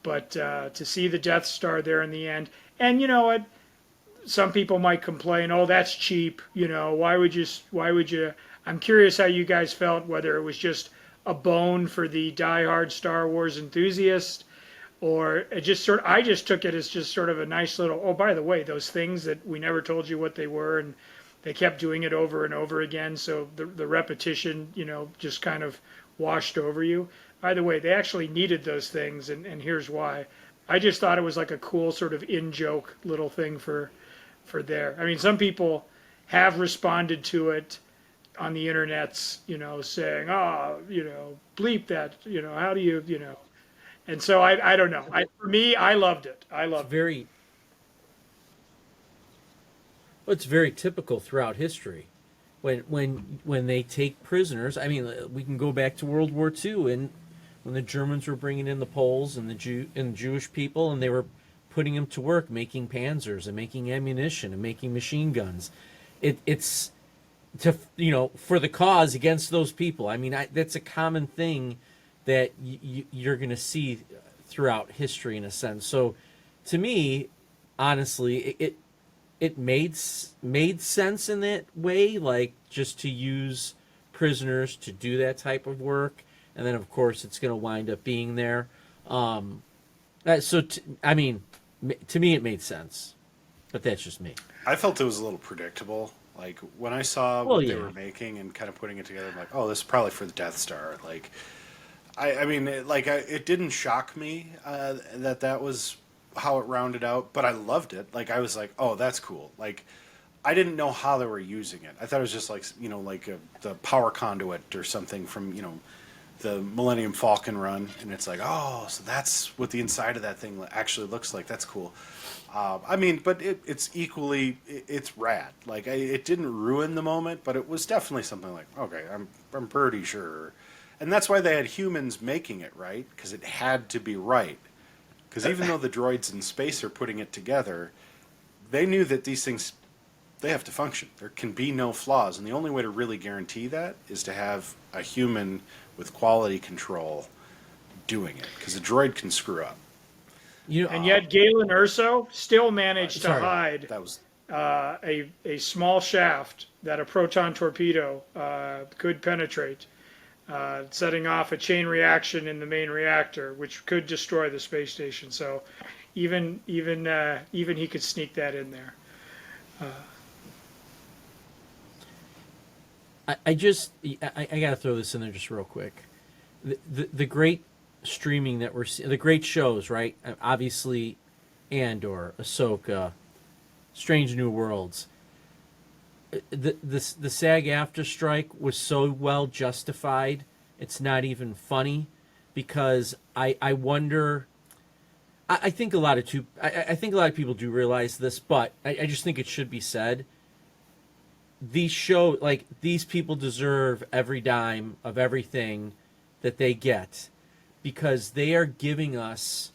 But to see the Death Star there in the end, and you know what? Some people might complain, oh, that's cheap. Why would you? I'm curious how you guys felt, whether it was just a bone for the diehard Star Wars enthusiast, or it just I just took it as just sort of a nice little, oh, by the way, those things that we never told you what they were, and they kept doing it over and over again, so the repetition, just kind of washed over you. By the way, they actually needed those things, and here's why. I just thought it was like a cool sort of in-joke little thing for there. I mean, some people have responded to it on the internets, saying, bleep that, how do you, And so I don't know. For me, I loved it. I loved it. It's very typical throughout history. When they take prisoners, I mean, we can go back to World War II, and when the Germans were bringing in the Poles and the Jewish people, and they were putting them to work making panzers and making ammunition and making machine guns. It's to for the cause against those people. I mean, that's a common thing that you're going to see throughout history in a sense. So, to me, honestly, it made sense in that way, like just to use prisoners to do that type of work, and then of course it's going to wind up being there. To me, it made sense, but that's just me. I felt it was a little predictable. Like when I saw what they were making and kind of putting it together, I'm like, oh, this is probably for the Death Star. Like, it didn't shock me that was how it rounded out, but I loved it. Like I was like, oh, that's cool. Like I didn't know how they were using it. I thought it was just like the power conduit or something from the Millennium Falcon run, and it's like, oh, so that's what the inside of that thing actually looks like. That's cool. But it's rad. Like it didn't ruin the moment, but it was definitely something like, okay, I'm pretty sure, and that's why they had humans making it, right? Because it had to be right. Because even though the droids in space are putting it together, they knew that these things, they have to function. There can be no flaws, and the only way to really guarantee that is to have a human with quality control doing it, because a droid can screw up. And yet Galen Erso still managed to hide a small shaft that a proton torpedo could penetrate, setting off a chain reaction in the main reactor, which could destroy the space station. So even he could sneak that in there. I got to throw this in there just real quick. The great streaming that we're seeing, the great shows, right? Obviously, Andor, Ahsoka, Strange New Worlds. The SAG-AFTRA strike was so well justified. It's not even funny, because I wonder. I think a lot of people do realize this, but I just think it should be said. These people deserve every dime of everything that they get, because they are giving us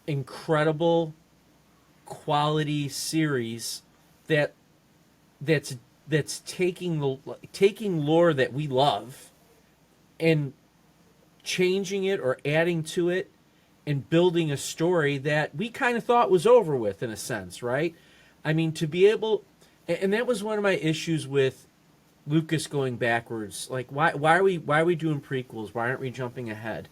incredible quality series that's taking lore that we love and changing it or adding to it and building a story that we kind of thought was over with, in a sense, right? I mean, to be able. And that was one of my issues with Lucas going backwards. Like, why are we doing prequels? Why aren't we jumping ahead?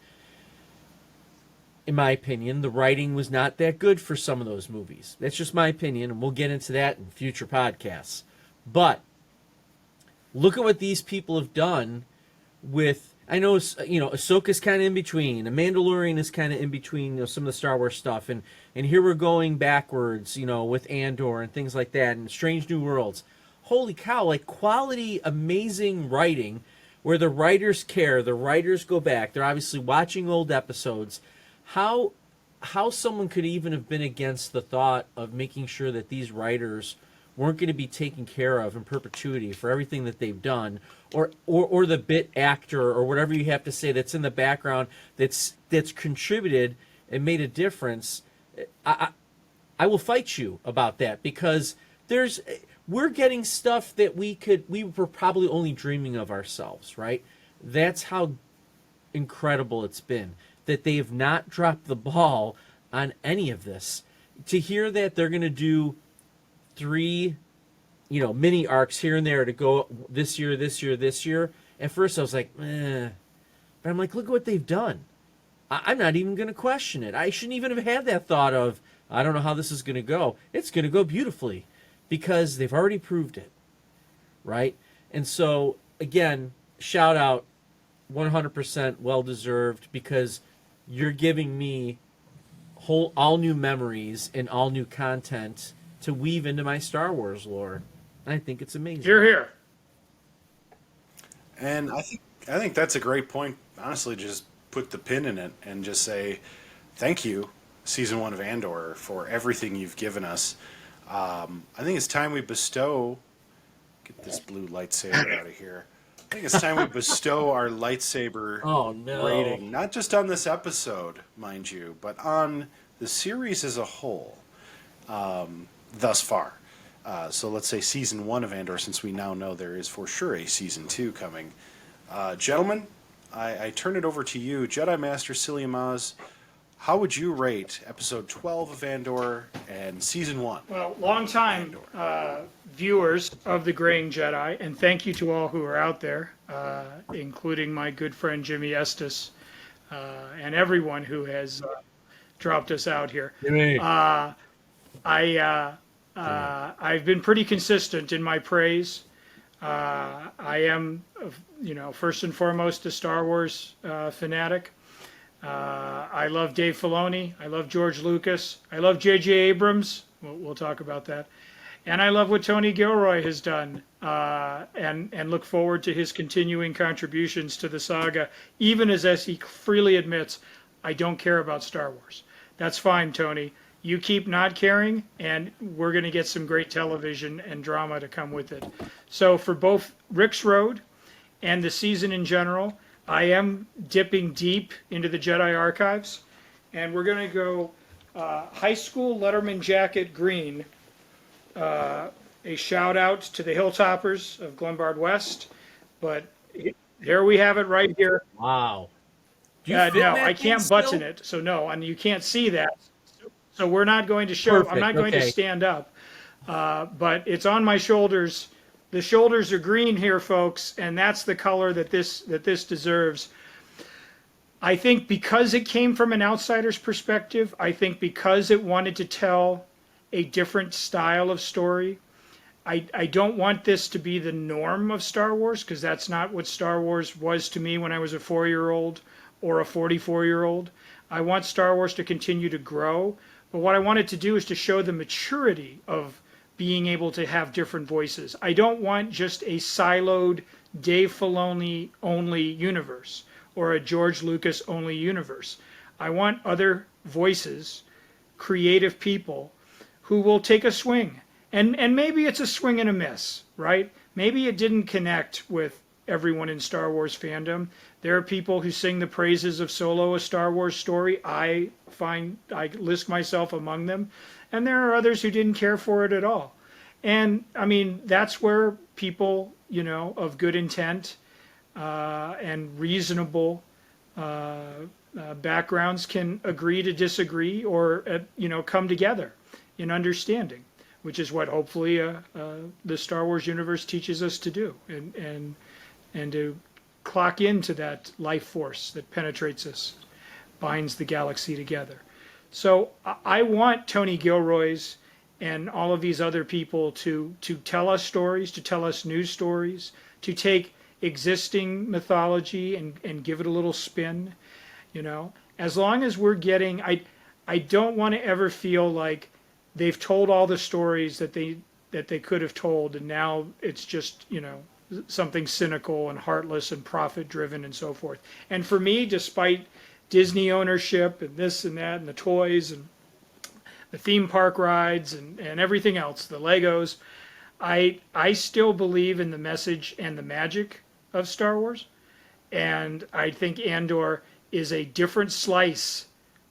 In my opinion, the writing was not that good for some of those movies. That's just my opinion, and we'll get into that in future podcasts. But look at what these people have done with. I know, Ahsoka's kind of in between. The Mandalorian is kind of in between, some of the Star Wars stuff. And here we're going backwards, with Andor and things like that, and Strange New Worlds. Holy cow, like quality, amazing writing where the writers care, the writers go back. They're obviously watching old episodes. How someone could even have been against the thought of making sure that these writers weren't going to be taken care of in perpetuity for everything that they've done, or the bit actor or whatever you have to say that's in the background that's contributed and made a difference, I will fight you about that, because we're getting stuff that we were probably only dreaming of ourselves, right? That's how incredible it's been that they have not dropped the ball on any of this. To hear that they're going to do 3, mini arcs here and there to go this year. At first I was like, but I'm like, look at what they've done. I'm not even going to question it. I shouldn't even have had that thought of, I don't know how this is going to go. It's going to go beautifully because they've already proved it, right? And so, again, shout out, 100% well-deserved, because you're giving me all new memories and all new content to weave into my Star Wars lore. And I think it's amazing. Hear, hear. And I think that's a great point. Honestly, just put the pin in it and just say thank you, Season 1 of Andor, for everything you've given us. I think it's time we bestow... Get this blue lightsaber out of here. I think it's time we bestow our lightsaber rating, not just on this episode, mind you, but on the series as a whole thus far. So let's say Season 1 of Andor, since we now know there is for sure a Season 2 coming. Gentlemen, I turn it over to you. Jedi Master Psyllium Maas, how would you rate Episode 12 of Andor and Season 1? Well, long-time viewers of The Graying Jedi, and thank you to all who are out there, including my good friend Jimmy Estes, and everyone who has dropped us out here. I've been pretty consistent in my praise. I am, first and foremost a Star Wars fanatic. I love Dave Filoni. I love George Lucas. I love J.J. Abrams. We'll talk about that. And I love what Tony Gilroy has done, and look forward to his continuing contributions to the saga, even as he freely admits, I don't care about Star Wars. That's fine, Tony. You keep not caring, and we're going to get some great television and drama to come with it. So for both Rick's Road and the season in general, I am dipping deep into the Jedi archives, and we're going to go high school Letterman jacket green. A shout out to the Hilltoppers of Glenbard West, but here we have it right here. Wow. No, I can't button it, so no, and you can't see that. So we're not going to show. Perfect. I'm not going to stand up, but it's on my shoulders. The shoulders are green here, folks, and that's the color that this deserves. I think because it came from an outsider's perspective, I think because it wanted to tell a different style of story, I don't want this to be the norm of Star Wars, because that's not what Star Wars was to me when I was a 4-year-old or a 44-year-old. I want Star Wars to continue to grow, but what I wanted to do is to show the maturity of being able to have different voices. I don't want just a siloed Dave Filoni only universe or a George Lucas only universe. I want other voices, creative people who will take a swing. And maybe it's a swing and a miss, right? Maybe it didn't connect with everyone in Star Wars fandom. There are people who sing the praises of Solo, a Star Wars story. I list myself among them. And there are others who didn't care for it at all. And I mean, that's where people, of good intent and reasonable backgrounds can agree to disagree or, come together in understanding, which is what hopefully the Star Wars universe teaches us to do, and to clock into that life force that penetrates us, binds the galaxy together. So I want Tony Gilroy's and all of these other people to tell us stories, to tell us new stories, to take existing mythology and give it a little spin. As long as we're getting, I don't want to ever feel like they've told all the stories that they could have told, and now it's just something cynical and heartless and profit driven and so forth. And for me, despite Disney ownership and this and that and the toys, and the theme park rides and everything else, the Legos. I still believe in the message and the magic of Star Wars, and I think Andor is a different slice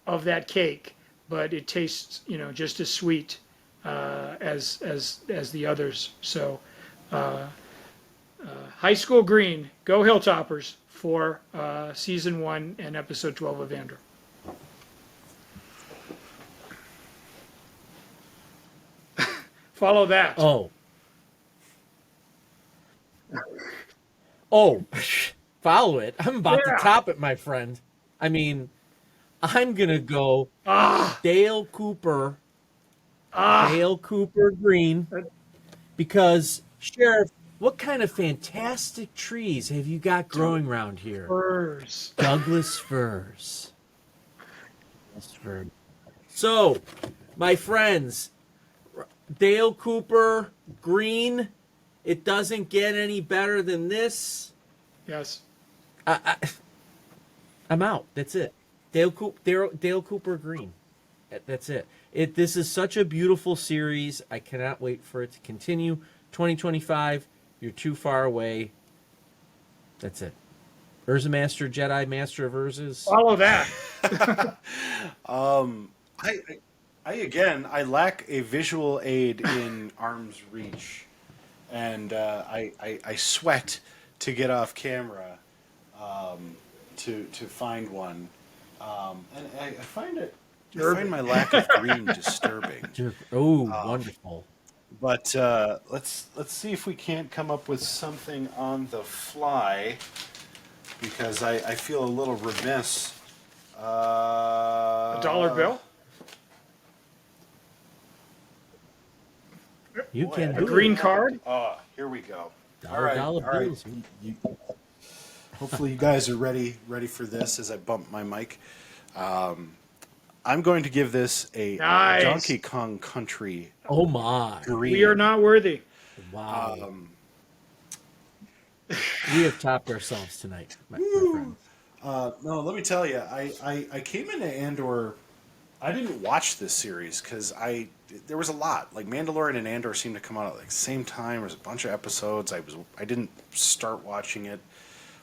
of that cake, but it tastes, just as sweet as the others. So, High School Green, go Hilltoppers for season 1 and episode 12 of Andor. Follow that. Oh, follow it. I'm about to top it, my friend. I mean, I'm going to go Dale Cooper. Dale Cooper Green. Because, Sheriff, what kind of fantastic trees have you got growing around here? Firs. Douglas firs. So, my friends, Dale Cooper Green, it doesn't get any better than this. Yes. I'm out. That's it. Dale Cooper Green. That's it. This is such a beautiful series. I cannot wait for it to continue. 2025, you're too far away. That's it. UrzaMaster, Jedi Master of Urzas. Follow that. I lack a visual aid in arm's reach, and I sweat to get off camera to find one, and I find my lack of green disturbing. Oh, wonderful! But let's see if we can't come up with something on the fly, because I feel a little remiss. A dollar bill? You can A do green it. card? Oh, here we go. Dollar bills. Hopefully you guys are ready for this as I bump my mic. I'm going to give this a Nice. Donkey Kong Country Oh my! green. We are not worthy. Wow. We have topped ourselves tonight, my friend. No, let me tell you, I came into Andor. I didn't watch this series because there was a lot. Like Mandalorian and Andor seemed to come out at like the same time. There was a bunch of episodes. I didn't start watching it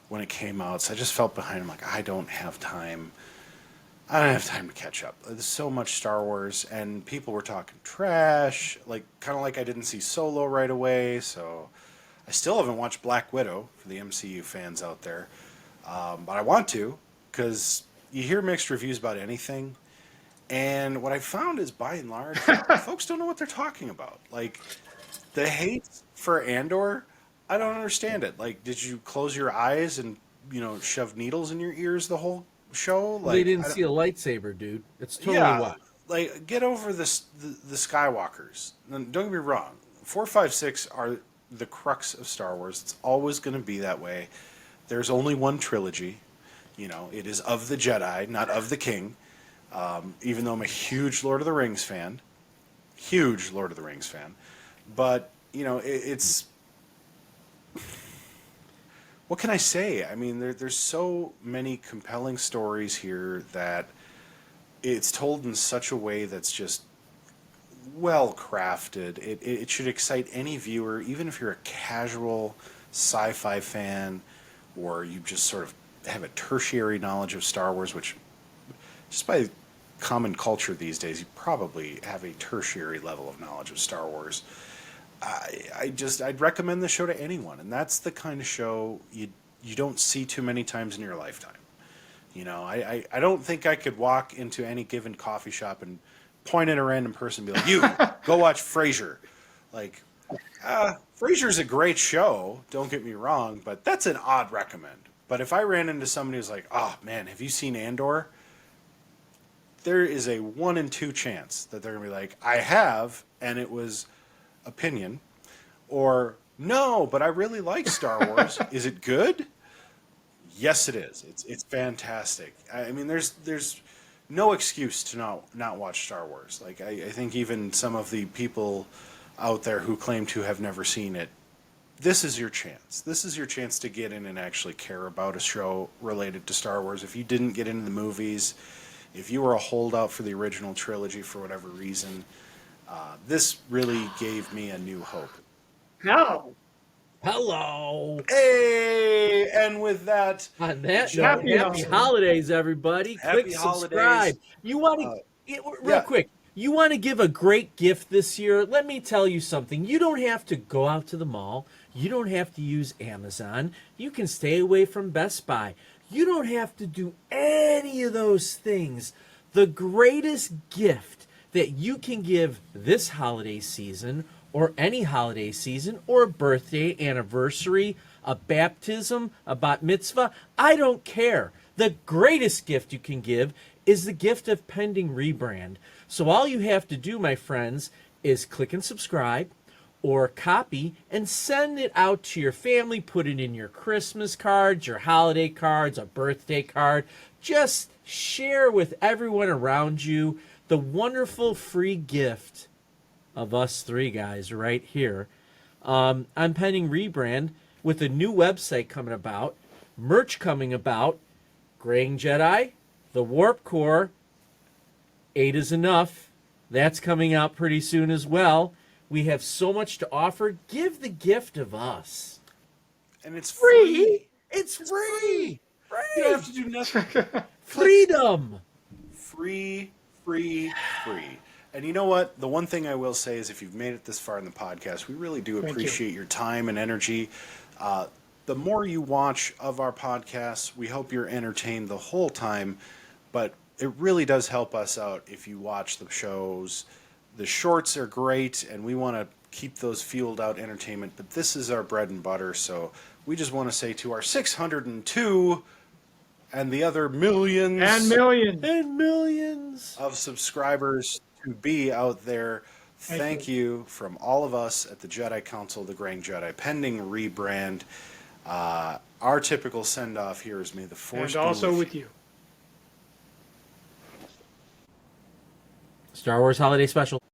when it came out, so I just felt behind. I'm like, I don't have time. I don't have time to catch up. There's so much Star Wars, and people were talking trash. Kind of like I didn't see Solo right away. So I still haven't watched Black Widow for the MCU fans out there, but I want to, because you hear mixed reviews about anything. And what I found is, by and large, folks don't know what they're talking about. Like, the hate for Andor, I don't understand it. Like, did you close your eyes and, shove needles in your ears the whole show? Like, They didn't see a lightsaber, dude. It's totally what. Like, get over this, the Skywalkers. And don't get me wrong. 4, 5, 6 are the crux of Star Wars. It's always going to be that way. There's only one trilogy. It is of the Jedi, not of the King. Even though I'm a huge Lord of the Rings fan, but it's what can I say? I mean, there's so many compelling stories here that it's told in such a way that's just well crafted. It should excite any viewer, even if you're a casual sci-fi fan, or you just sort of have a tertiary knowledge of Star Wars, which just by common culture these days, you probably have a tertiary level of knowledge of Star Wars. I'd recommend the show to anyone, and that's the kind of show you don't see too many times in your lifetime. I don't think I could walk into any given coffee shop and point at a random person and be like, "You go watch Frasier." Like, Frasier's a great show. Don't get me wrong, but that's an odd recommend. But if I ran into somebody who's like, "Oh man, have you seen Andor?" There is a 1 in 2 chance that they're going to be like, I have, and it was opinion. Or, no, but I really like Star Wars. Is it good? Yes, it is. It's fantastic. I mean, there's no excuse to not watch Star Wars. Like, I think even some of the people out there who claim to have never seen it, this is your chance. This is your chance to get in and actually care about a show related to Star Wars. If you didn't get into the movies, if you were a holdout for the original trilogy for whatever reason, this really gave me a new hope. No. Hello. Hey, and with that, On that Jeff, note, happy holidays, everybody. Happy Click holidays. subscribe. You want to, real quick, you want to give a great gift this year? Let me tell you something. You don't have to go out to the mall. You don't have to use Amazon. You can stay away from Best Buy. You don't have to do any of those things. The greatest gift that you can give this holiday season, or any holiday season, or a birthday, anniversary, a baptism, a bat mitzvah, I don't care. The greatest gift you can give is the gift of pending rebrand. So all you have to do, my friends, is click and subscribe, or copy and send it out to your family. Put it in your Christmas cards, your holiday cards, a birthday card. Just share with everyone around you the wonderful free gift of us three guys right here. I'm pending rebrand with a new website coming about, merch coming about, Graying Jedi, the Warp Core, 8 is Enough. That's coming out pretty soon as well. We have so much to offer. Give the gift of us. And it's free. It's free. You don't have to do nothing. Freedom. Free. And you know what? The one thing I will say is if you've made it this far in the podcast, we really do appreciate your time and energy. The more you watch of our podcasts, we hope you're entertained the whole time. But it really does help us out if you watch the shows. The shorts are great, and we want to keep those fueled out entertainment. But this is our bread and butter, so we just want to say to our 602 and the other millions And millions of subscribers to be out there, thank you from all of us at the Jedi Council, the Graying Jedi, pending rebrand. Our typical send-off here is may the Force and be also with you. Star Wars Holiday Special.